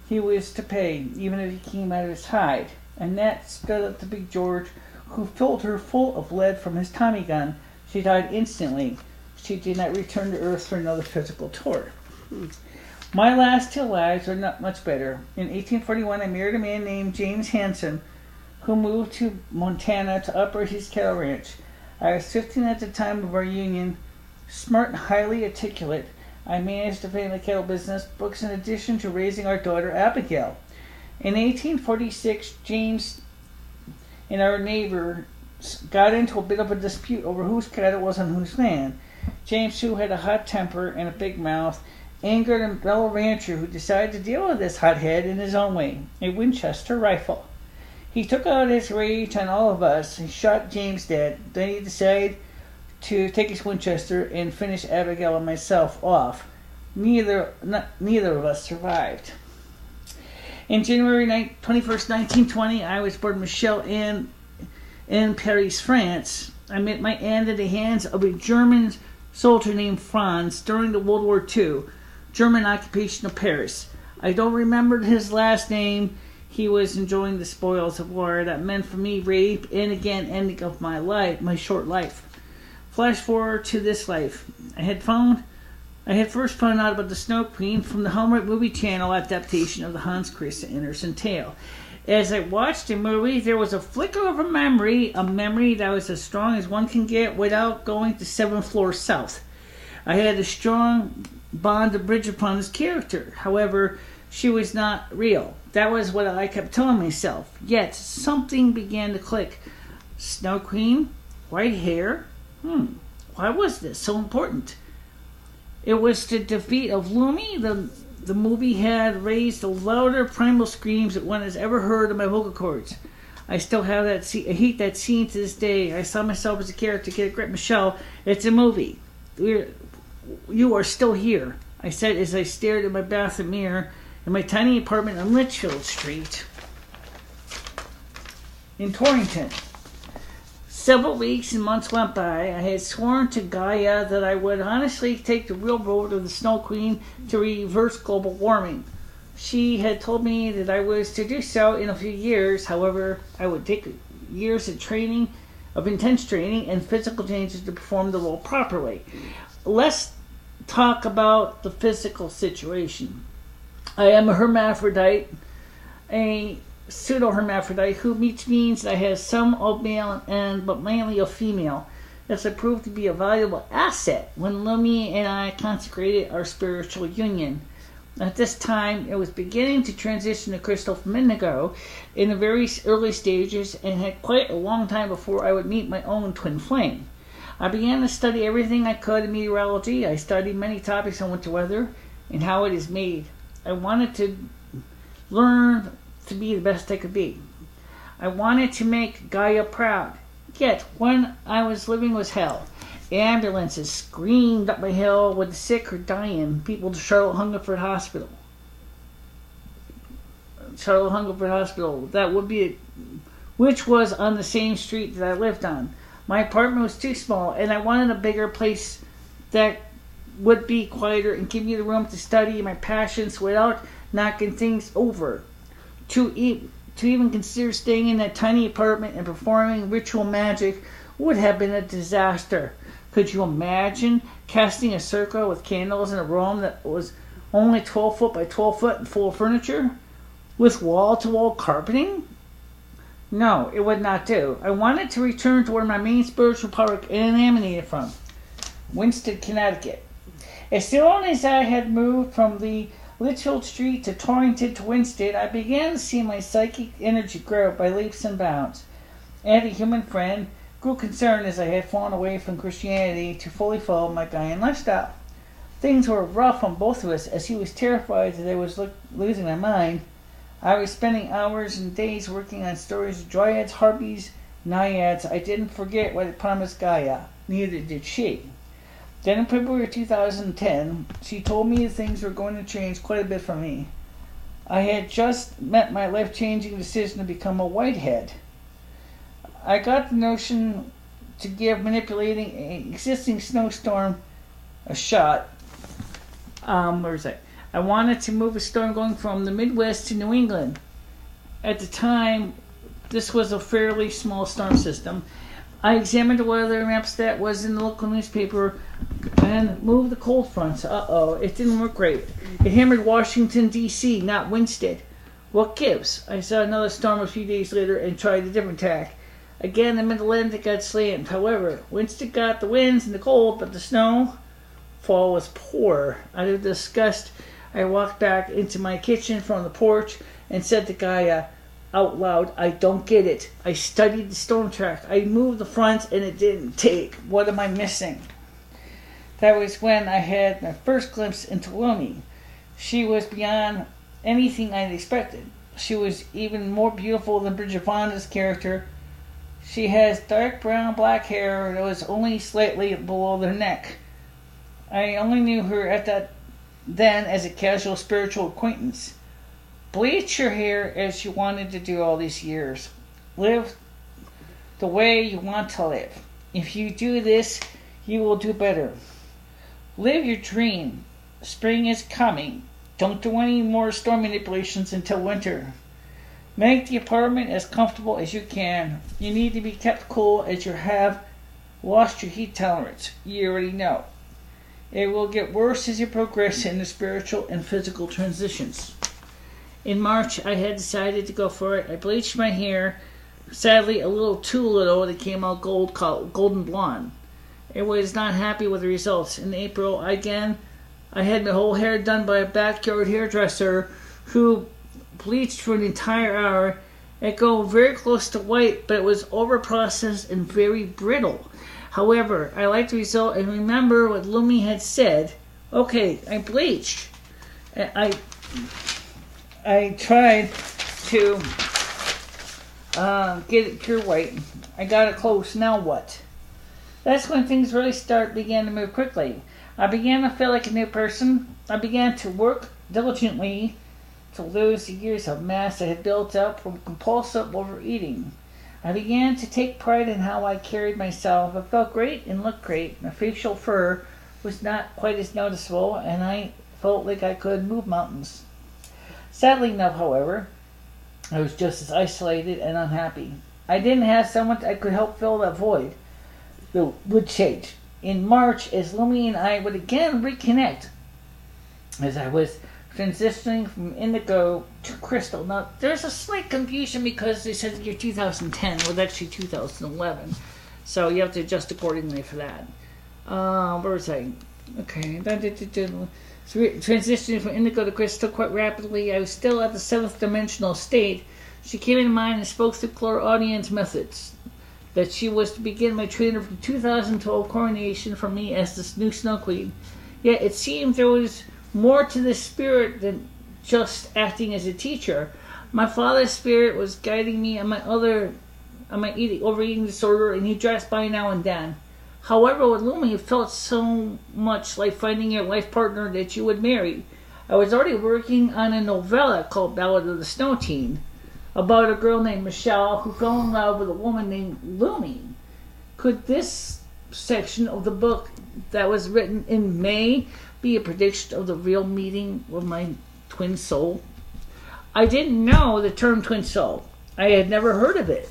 He was to pay, even if he came out of his hide. Annette stood up to Big George, who filled her full of lead from his Tommy gun. She died instantly. She did not return to Earth for another physical tour. My last 2 lives are not much better. In 1841, I married a man named James Hanson, who moved to Montana to operate his cattle ranch. I was 15 at the time of our union. Smart and highly articulate, I managed the family cattle business books in addition to raising our daughter Abigail. In 1846, James and our neighbor got into a bit of a dispute over whose cattle was on whose land. James, who had a hot temper and a big mouth, angered a fellow rancher who decided to deal with this hothead in his own way, a Winchester rifle. He took out his rage on all of us. He shot James dead. Then he decided to take his Winchester and finish Abigail and myself off. Neither of us survived. In January 21st, 1920, I was born Michele in Paris, France. I met my aunt at the hands of a German soldier named Franz during the World War II, German occupation of Paris. I don't remember his last name. He was enjoying the spoils of war that meant for me rape and again ending of my life, my short life. Flash forward to this life. I had first found out about the Snow Queen from the Hallmark Movie Channel adaptation of the Hans Christian Andersen tale. As I watched the movie, there was a flicker of a memory that was as strong as one can get without going to 7 floors south. I had a strong bond to bridge upon this character. However, she was not real. That was what I kept telling myself. Yet, something began to click. Snow Queen? White hair? Why was this so important? It was the defeat of Lumi. The movie had raised the louder primal screams that one has ever heard in my vocal cords. I still have that scene. I hate that scene to this day. I saw myself as a character. Get a grip, Michele. It's a movie. You are still here, I said as I stared at my bathroom mirror in my tiny apartment on Litchfield Street in Torrington. Several weeks and months went by. I had sworn to Gaia that I would honestly take the real road of the Snow Queen to reverse global warming. She had told me that I was to do so in a few years. However, I would take years of intense training and physical changes to perform the role properly. Let's talk about the physical situation. I am a hermaphrodite, a pseudo-hermaphrodite, which means I have some of male but mainly of female. This has proved to be a valuable asset when Lumi and I consecrated our spiritual union. At this time, it was beginning to transition to crystal from indigo in the very early stages and had quite a long time before I would meet my own twin flame. I began to study everything I could in meteorology. I studied many topics on winter weather and how it is made. I wanted to learn to be the best I could be. I wanted to make Gaia proud. Yet, when I was living was hell. Ambulances screamed up my hill with the sick or dying. People to Charlotte Hungerford Hospital. Which was on the same street that I lived on. My apartment was too small, and I wanted a bigger place that would be quieter and give me the room to study my passions without knocking things over. To even consider staying in that tiny apartment and performing ritual magic would have been a disaster. Could you imagine casting a circle with candles in a room that was only 12 foot by 12 foot and full of furniture? With wall-to-wall carpeting? No, it would not do. I wanted to return to where my main spiritual power emanated from. Winston, Connecticut. As soon as I had moved from the Litchfield Street to Torrington to Winston, I began to see my psychic energy grow by leaps and bounds. And a human friend grew concerned as I had fallen away from Christianity to fully follow my Gaian lifestyle. Things were rough on both of us as he was terrified that I was losing my mind. I was spending hours and days working on stories of dryads, harpies, naiads. I didn't forget what I promised Gaia. Neither did she. Then in February 2010, she told me that things were going to change quite a bit for me. I had just met my life-changing decision to become a whitehead. I got the notion to give manipulating an existing snowstorm a shot. Where is that? I wanted to move a storm going from the Midwest to New England. At the time, this was a fairly small storm system. I examined the weather maps that was in the local newspaper and moved the cold fronts. It didn't work great. It hammered Washington, D.C., not Winston. What gives? I saw another storm a few days later and tried a different tack. Again, the Mid-Atlantic got slammed. However, Winston got the winds and the cold, but the snowfall was poor. Out of disgust, I walked back into my kitchen from the porch and said to Gaia, out loud, I don't get it. I studied the storm track. I moved the fronts and it didn't take. What am I missing? That was when I had my first glimpse into Lumi. She was beyond anything I'd expected. She was even more beautiful than Bridget Fonda's character. She has dark brown black hair that was only slightly below their neck. I only knew her then as a casual spiritual acquaintance. Bleach your hair as you wanted to do all these years. Live the way you want to live. If you do this, you will do better. Live your dream. Spring is coming. Don't do any more storm manipulations until winter. Make the apartment as comfortable as you can. You need to be kept cool as you have lost your heat tolerance. You already know. It will get worse as you progress in the spiritual and physical transitions. In March, I had decided to go for it. I bleached my hair, sadly a little too little. It came out golden blonde. I was not happy with the results. In April, I had my whole hair done by a backyard hairdresser who bleached for an entire hour. It got very close to white, but it was over-processed and very brittle. However, I liked the result and remember what Lumi had said. Okay, I bleached. I tried to get it pure white. I got it close. Now what? That's when things really began to move quickly. I began to feel like a new person. I began to work diligently to lose the years of mass I had built up from compulsive overeating. I began to take pride in how I carried myself. I felt great and looked great. My facial fur was not quite as noticeable, and I felt like I could move mountains. Sadly enough, however, I was just as isolated and unhappy. I didn't have someone I could help fill that void that would change. In March, as Lumi and I would again reconnect, as I was transitioning from indigo to crystal. Now, there's a slight confusion because they said the year 2010 was actually 2011. So you have to adjust accordingly for that. Where was I? Okay. So transitioning from indigo to crystal quite rapidly. I was still at the 7th dimensional state. She came into mind and spoke through clairaudience methods. That she was to begin my training from 2012 coronation for me as this new Snow Queen. Yet it seemed there was more to this spirit than just acting as a teacher. My father's spirit was guiding me on my overeating disorder, and he dressed by now and then. However, with Lumi, it felt so much like finding your life partner that you would marry. I was already working on a novella called Ballad of the Snow Teen, about a girl named Michele who fell in love with a woman named Lumi. Could this section of the book that was written in May be a prediction of the real meeting with my twin soul? I didn't know the term twin soul. I had never heard of it.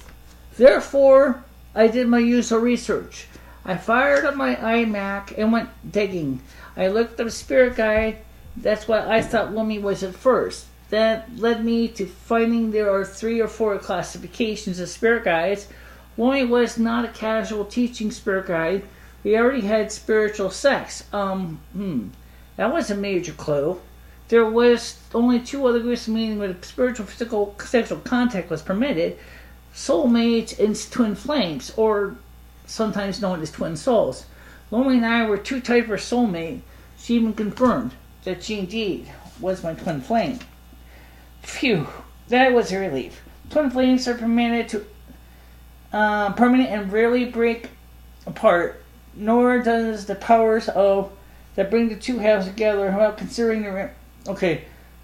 Therefore, I did my usual research. I fired up my iMac and went digging. I looked up a spirit guide. That's what I thought Lumi was at first. That led me to finding there are 3 or 4 classifications of spirit guides. Lumi was not a casual teaching spirit guide. We already had spiritual sex. That was a major clue. There was only 2 other groups meeting where spiritual physical sexual contact was permitted. Soulmates and twin flames, or sometimes known as twin souls. Lumi and I were too tight for a soulmate. She even confirmed that she indeed was my twin flame. Phew, that was a relief. Twin flames are permanent and rarely break apart, nor does the powers that bring the two halves together without considering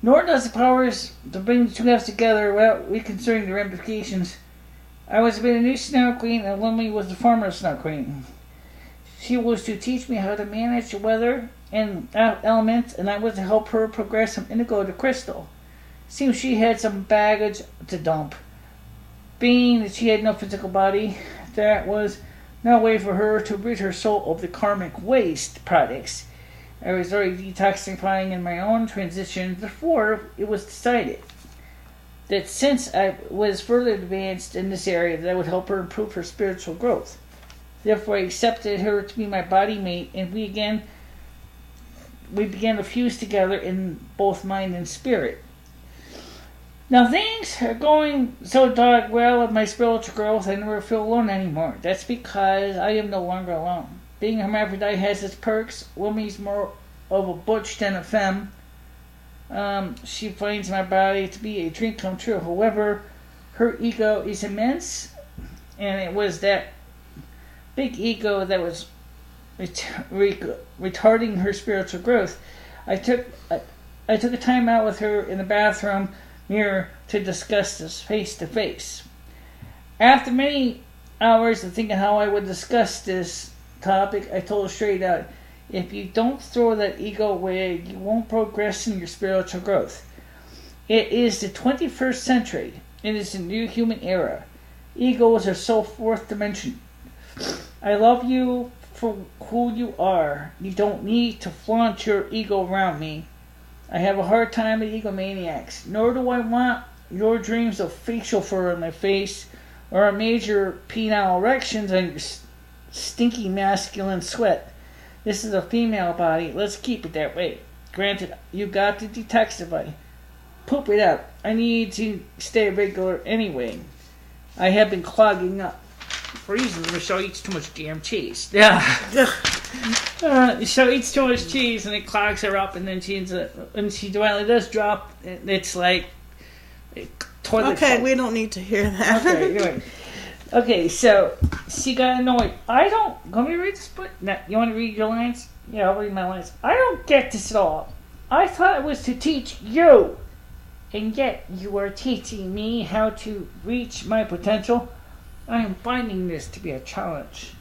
nor does the powers to bring the two halves together without reconsidering the ramifications. I was to be the new Snow Queen, and Lumi was the former Snow Queen. She was to teach me how to manage the weather and elements, and I was to help her progress from indigo to crystal. Seems she had some baggage to dump. Being that she had no physical body, that was no way for her to rid her soul of the karmic waste products. I was already detoxifying in my own transition before it was decided that since I was further advanced in this area, that I would help her improve her spiritual growth. Therefore, I accepted her to be my body mate, and we began to fuse together in both mind and spirit. Now things are going so dog well with my spiritual growth, I never feel alone anymore. That's because I am no longer alone. Being a hermaphrodite has its perks. Lumi's more of a butch than a femme. She finds my body to be a dream come true. However, her ego is immense, and it was that big ego that was retarding her spiritual growth. I took a time out with her in the bathroom mirror to discuss this face to face. After many hours of thinking how I would discuss this topic, I told her straight out, if you don't throw that ego away, you won't progress in your spiritual growth. It is the 21st century. It is a new human era. Egos are so fourth dimension. I love you for who you are. You don't need to flaunt your ego around me. I have a hard time with egomaniacs, nor do I want your dreams of facial fur on my face or major penile erections on your stinky masculine sweat. This is a female body. Let's keep it that way. Granted, you got to detoxify. Poop it out. I need to stay regular anyway. I have been clogging up. For reasons, Michelle eats too much damn cheese. Yeah. Michelle eats too much cheese and it clogs her up, and then she finally does drop. It's like toilet. Okay, we don't need to hear that. Okay, anyway. Okay, so she got annoyed. Let me read this book. No, you want to read your lines? Yeah, I'll read my lines. I don't get this at all. I thought it was to teach you, and yet you are teaching me how to reach my potential. I am finding this to be a challenge.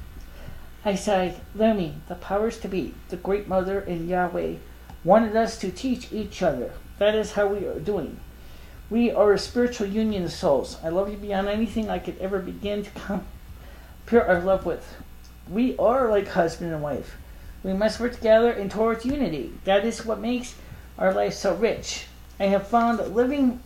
I sighed, Lumi, the powers to be, the Great Mother and Yahweh, wanted us to teach each other. That is how we are doing. We are a spiritual union of souls. I love you beyond anything I could ever begin to compare our love with. We are like husband and wife. We must work together and towards unity. That is what makes our life so rich. I have found that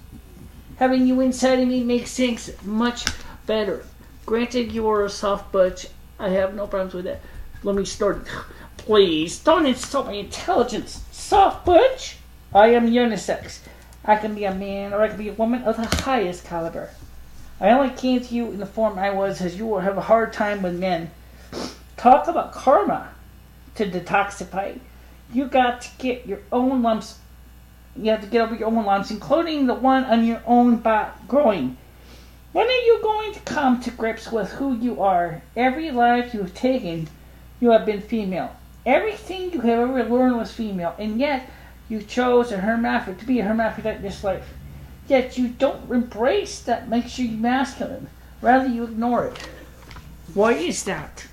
having you inside of me makes things much better. Granted, you are a soft butch. I have no problems with that. Let me start. Please, don't insult my intelligence. Soft butch? I am unisex. I can be a man or I can be a woman of the highest caliber. I only came to you in the form I was, as you will have a hard time with men. Talk about karma to detoxify. You got to get your own lumps. You have to get over your own lumps, including the one on your own groin. When are you going to come to grips with who you are? Every life you have taken, you have been female. Everything you have ever learned was female, and yet you chose to be a hermaphrodite in this life. Yet you don't embrace that makes you masculine. Rather, you ignore it. Why is that?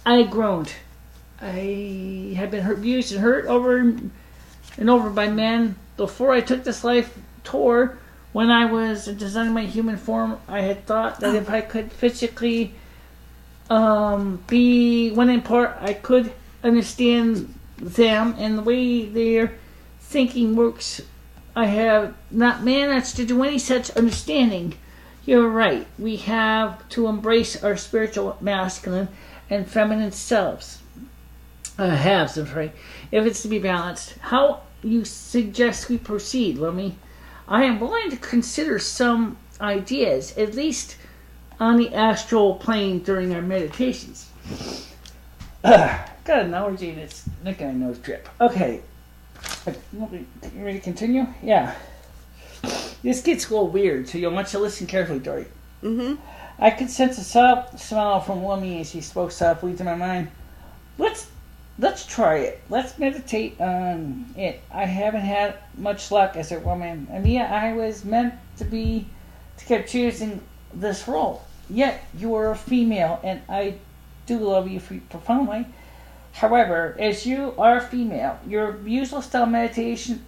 I groaned. I had been abused and hurt over and over by men. Before I took this life tour, when I was designing my human form, I had thought that if I could physically be one in part, I could understand them and the way their thinking works. I have not managed to do any such understanding. You're right. We have to embrace our spiritual masculine and feminine selves. Halves, I'm sorry. If it's to be balanced, how you suggest we proceed, Lumi? I am willing to consider some ideas, at least on the astral plane during our meditations. Got an allergy and it's making a nose drip. Okay. You ready to continue? Yeah. This gets a little weird, so you'll want to listen carefully, Dory. Mm-hmm. I could sense a soft smile from Lumi as she spoke softly to my mind. Let's try it. Let's meditate on it. I haven't had much luck as a woman. I mean, I was meant to keep choosing this role. Yet you are a female, and I do love you profoundly. However, as you are female, your usual style meditation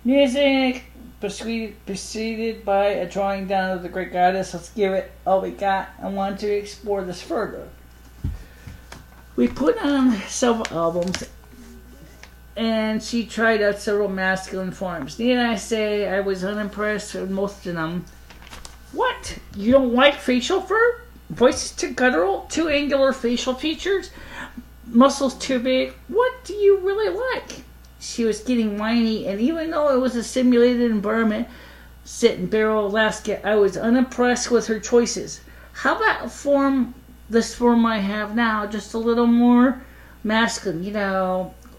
music preceded by a drawing down of the great goddess. Let's give it all we got. I want to explore this further. We put on several albums, and she tried out several masculine forms. Need I say I was unimpressed with most of them. What? You don't like facial fur? Voices too guttural? Too angular facial features? Muscles too big? What do you really like? She was getting whiny, and even though it was a simulated environment set in Barrow, Alaska, I was unimpressed with her choices. How about this form I have now, just a little more masculine,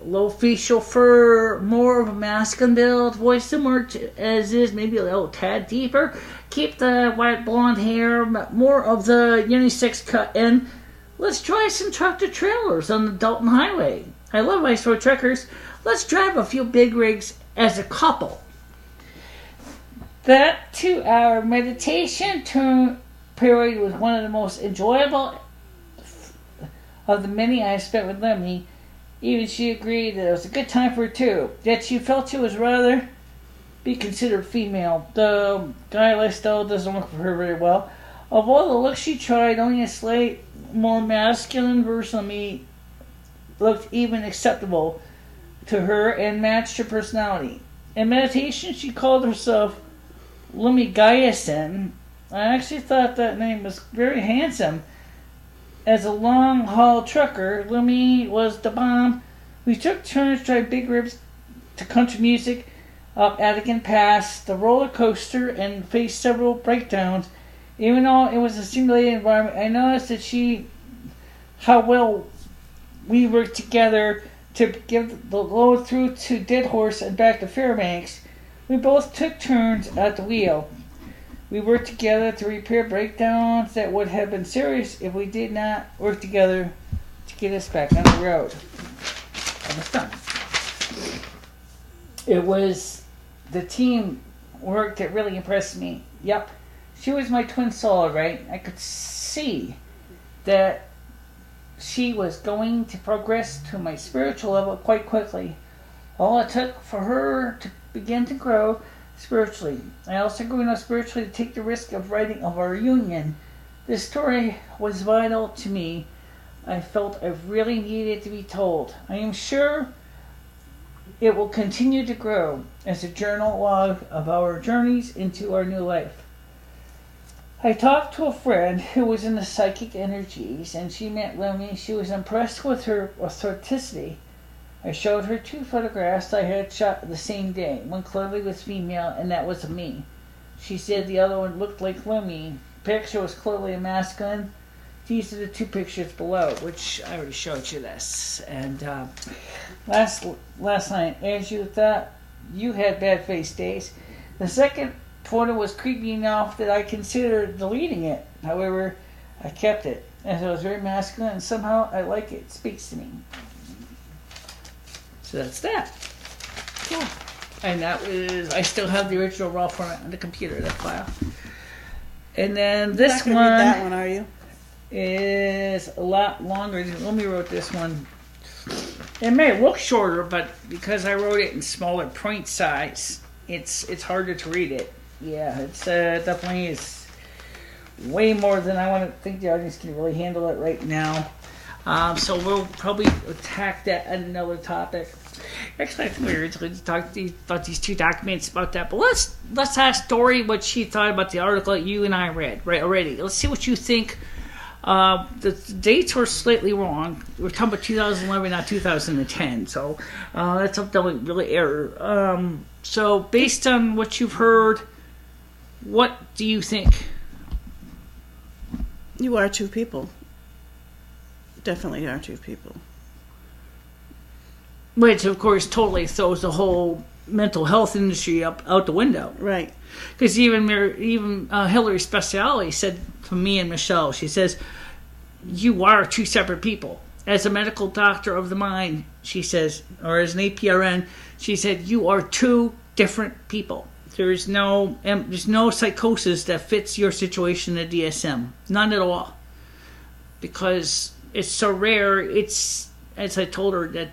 low facial fur, more of a masculine build, voice similar as is, maybe a little tad deeper. Keep the white blonde hair, more of the unisex cut, and let's try some tractor trailers on the Dalton Highway. I love ice road truckers. Let's drive a few big rigs as a couple. That 2-hour meditation period was one of the most enjoyable of the many I spent with Lumi. Even she agreed that it was a good time for her too. Yet she felt she was rather be considered female. The guy lifestyle doesn't work for her very well. Of all the looks she tried, only a slight more masculine version of me looked even acceptable to her and matched her personality. In meditation, she called herself Lumi Gaiasen. I actually thought that name was very handsome. As a long-haul trucker, Lumi was the bomb. We took turns driving big rigs to country music up Attican Pass, the roller coaster, and faced several breakdowns. Even though it was a simulated environment, I noticed that how well we worked together to give the load through to Dead Horse and back to Fairbanks. We both took turns at the wheel. We worked together to repair breakdowns that would have been serious if we did not work together to get us back on the road. Almost done. It was the team work that really impressed me. Yep. She was my twin soul, right? I could see that she was going to progress to my spiritual level quite quickly. All it took for her to begin to grow spiritually. I also grew enough spiritually to take the risk of writing of our union. This story was vital to me. I felt I really needed to be told. I am sure it will continue to grow as a journal log of our journeys into our new life. I talked to a friend who was in the psychic energies, and she met Lumi. She was impressed with her authenticity. I showed her 2 photographs I had shot the same day. One clearly was female, and that was me. She said the other one looked like Lumi. The picture was clearly a masculine. These are the 2 pictures below, which I already showed you this. And last night, as you thought you had bad face days, the second photo was creepy enough that I considered deleting it. However, I kept it, as it was very masculine, and somehow I like it. It speaks to me. So that's that. Cool. And that was, I still have the original raw format on the computer, that file. And then this one. You're not going to read that one, are you? Is a lot longer. Lumi wrote this one. It may look shorter, but because I wrote it in smaller print size, it's harder to read it. Yeah, it's definitely is way more than I want to think the audience can really handle it right now. So we'll probably attack that at another topic. Actually, I think we originally talked about these 2 documents about that. But let's ask Dory what she thought about the article that you and I read right already. Let's see what you think The dates were slightly wrong. We're talking about 2011, not 2010. So that's a really error. So based on what you've heard, what do you think? You are two people. Definitely are two people. Which, of course, totally throws the whole mental health industry out the window. Right. Because even Hillary Speciale said to me and Michelle, she says, you are two separate people. As a medical doctor of the mind, she says, or as an APRN, she said, you are two different people. There's no psychosis that fits your situation at DSM. None at all. Because it's so rare, it's, as I told her, that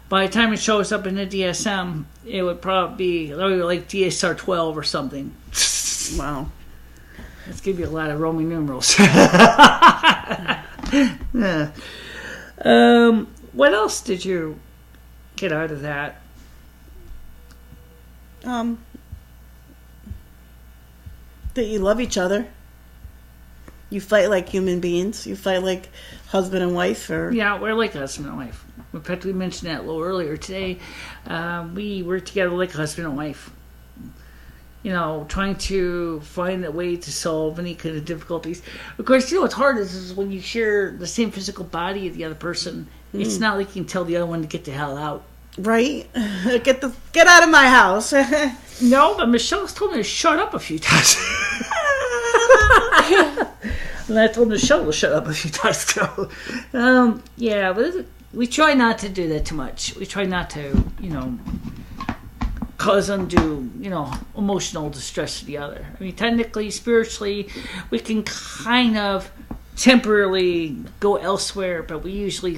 by the time it shows up in the DSM, it would probably be like DSR 12 or something. Wow. Let's give you a lot of Roman numerals. Yeah. What else did you get out of that? That you love each other. You fight like human beings. You fight like husband and wife. Yeah, we're like husband and wife. In fact, we mentioned that a little earlier today. We work together like husband and wife. You know, trying to find a way to solve any kind of difficulties. Of course, what's hard is when you share the same physical body of the other person. It's not like you can tell the other one to get the hell out. Right? Get out of my house. No, but Michelle's told me to shut up a few times. And I told Michelle to shut up a few times too. Yeah, but we try not to do that too much. We try not to, cause undue, emotional distress to the other. I mean, technically, spiritually, we can kind of temporarily go elsewhere, but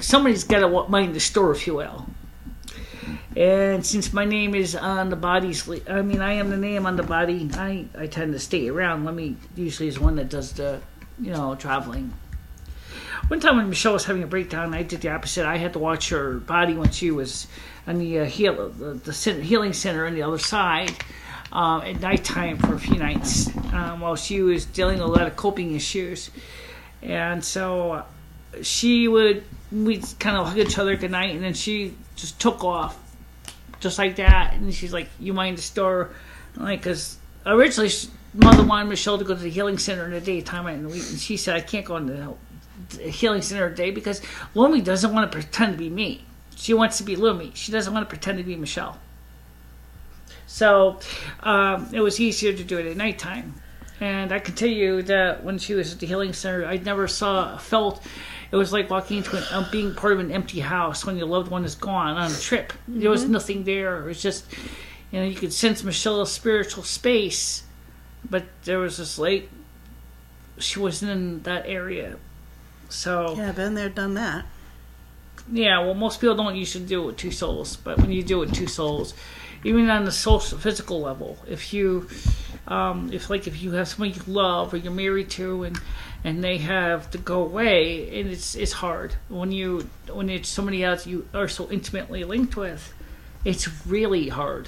somebody's got to mind the store, if you will. And since my name is on the body's, I am the name on the body, I tend to stay around. Lemmy usually is one that does the, traveling. One time when Michelle was having a breakdown, I did the opposite. I had to watch her body when she was on the healing center on the other side at nighttime for a few nights while she was dealing with a lot of coping issues. And so we'd kind of hug each other good night, and then she just took off just like that. And she's like, you mind the store? Because originally Mother wanted Michelle to go to the healing center in the daytime, and she said, I can't go in the healing center today because Lumi doesn't want to pretend to be me. She wants to be Lumi. She doesn't want to pretend to be Michelle. So it was easier to do it at nighttime. And I can tell you that when she was at the healing center, I never felt it was like walking into being part of an empty house when your loved one is gone on a trip. There was nothing there. It was just, you could sense Michelle's spiritual space, but there was this she wasn't in that area. So yeah, been there, done that. Yeah, well, most people don't usually do it with two souls, but when you do it with two souls, even on the social, physical level, if you have somebody you love or you're married to, and they have to go away, and it's hard when it's somebody else you are so intimately linked with. It's really hard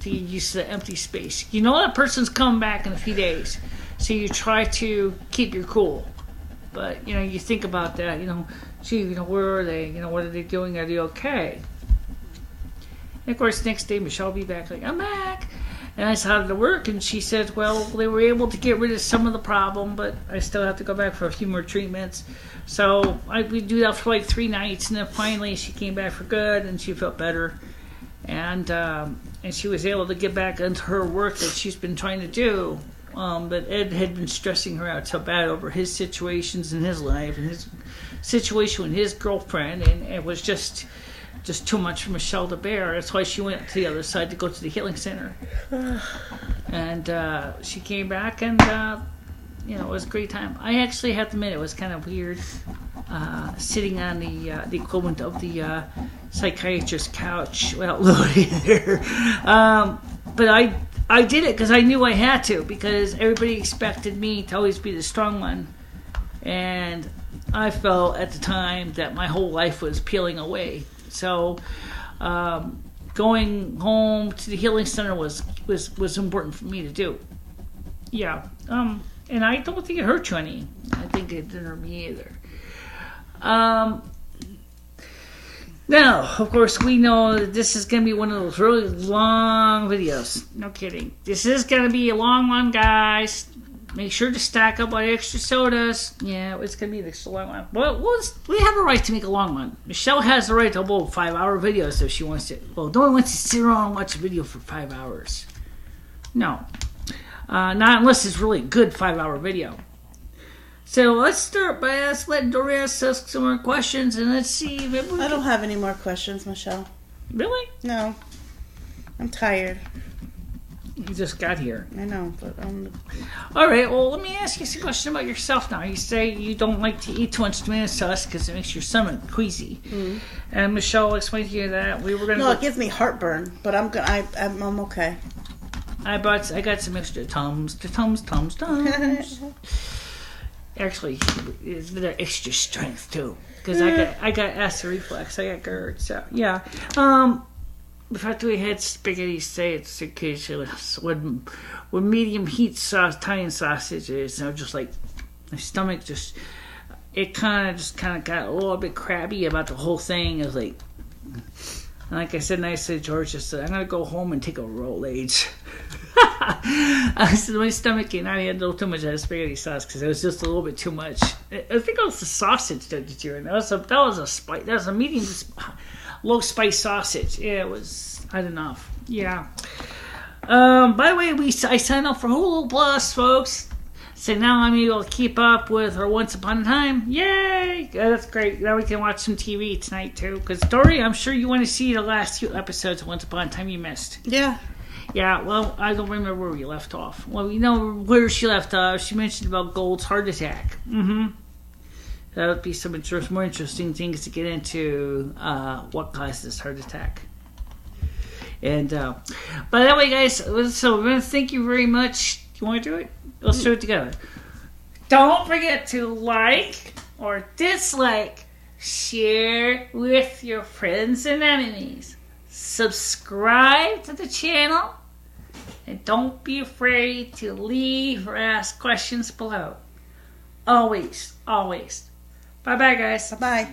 to get used to the empty space. That person's coming back in a few days, so you try to keep your cool. But, you think about that, where are they? What are they doing? Are they okay? And, of course, next day, Michelle will be back, like, I'm back. And I saw her to work, and she said, well, they were able to get rid of some of the problem, but I still have to go back for a few more treatments. So we do that for 3 nights, and then finally she came back for good, and she felt better. And she was able to get back into her work that she's been trying to do. But Ed had been stressing her out so bad over his situations in his life and his situation with his girlfriend, and it was just too much for Michelle to bear. That's why she went to the other side to go to the healing center. And she came back, and it was a great time. I actually have to admit it was kind of weird sitting on the equivalent of the psychiatrist's couch without Lily there. But I did it because I knew I had to, because everybody expected me to always be the strong one. And I felt at the time that my whole life was peeling away. So going home to the healing center was important for me to do. Yeah. And I don't think it hurt you any. I think it didn't hurt me either. Now, of course, we know that this is going to be one of those really long videos. No kidding. This is going to be a long one, guys. Make sure to stack up on extra sodas. Yeah, it's going to be an extra long one. But we have a right to make a long one. Michele has the right to upload 5-hour videos if she wants to. Well, no one wants to sit around and watch a video for 5 hours. No. Not unless it's really good 5-hour video. So let's start by letting Doris ask some more questions, and let's see if I don't have any more questions, Michele. Really? No. I'm tired. You just got here. I know, but All right, well, let me ask you some question about yourself now. You say you don't like to eat too much tomato sauce because it makes your stomach queasy. Mm-hmm. And Michele explained to you that we were going to... No, it gives me heartburn, but I'm okay. I got some extra Tums. Actually, it's their extra strength too, because I got acid reflux. I got GERD, so yeah. The fact that we had spaghetti it's occasionally with medium heat sauce, Italian sausages, just like my stomach it kind of got a little bit crabby about the whole thing. It was like I said, nicely, George just said, I'm gonna go home and take a Rolaids. I said my stomach and I had a little too much of that spaghetti sauce because it was just a little bit too much. I think it was the sausage that did you in. That was a medium low spice sausage. Yeah, it was not enough. Yeah. By the way, I signed up for Hulu Plus, folks. So now I'm able to keep up with her Once Upon a Time. Yay! Yeah, that's great. Now we can watch some TV tonight too. Because Dory, I'm sure you want to see the last few episodes of Once Upon a Time you missed. Yeah. Yeah, well, I don't remember where we left off. Well, you know where she left off. She mentioned about Gold's heart attack. Mm-hmm. That would be some more interesting things to get into. What caused this heart attack? And, by that way, guys, so we're going to thank you very much. You want to do it? Let's do it together. Don't forget to like or dislike, share with your friends and enemies. Subscribe to the channel, and don't be afraid to leave or ask questions below. Always, always. Bye-bye, guys. Bye-bye.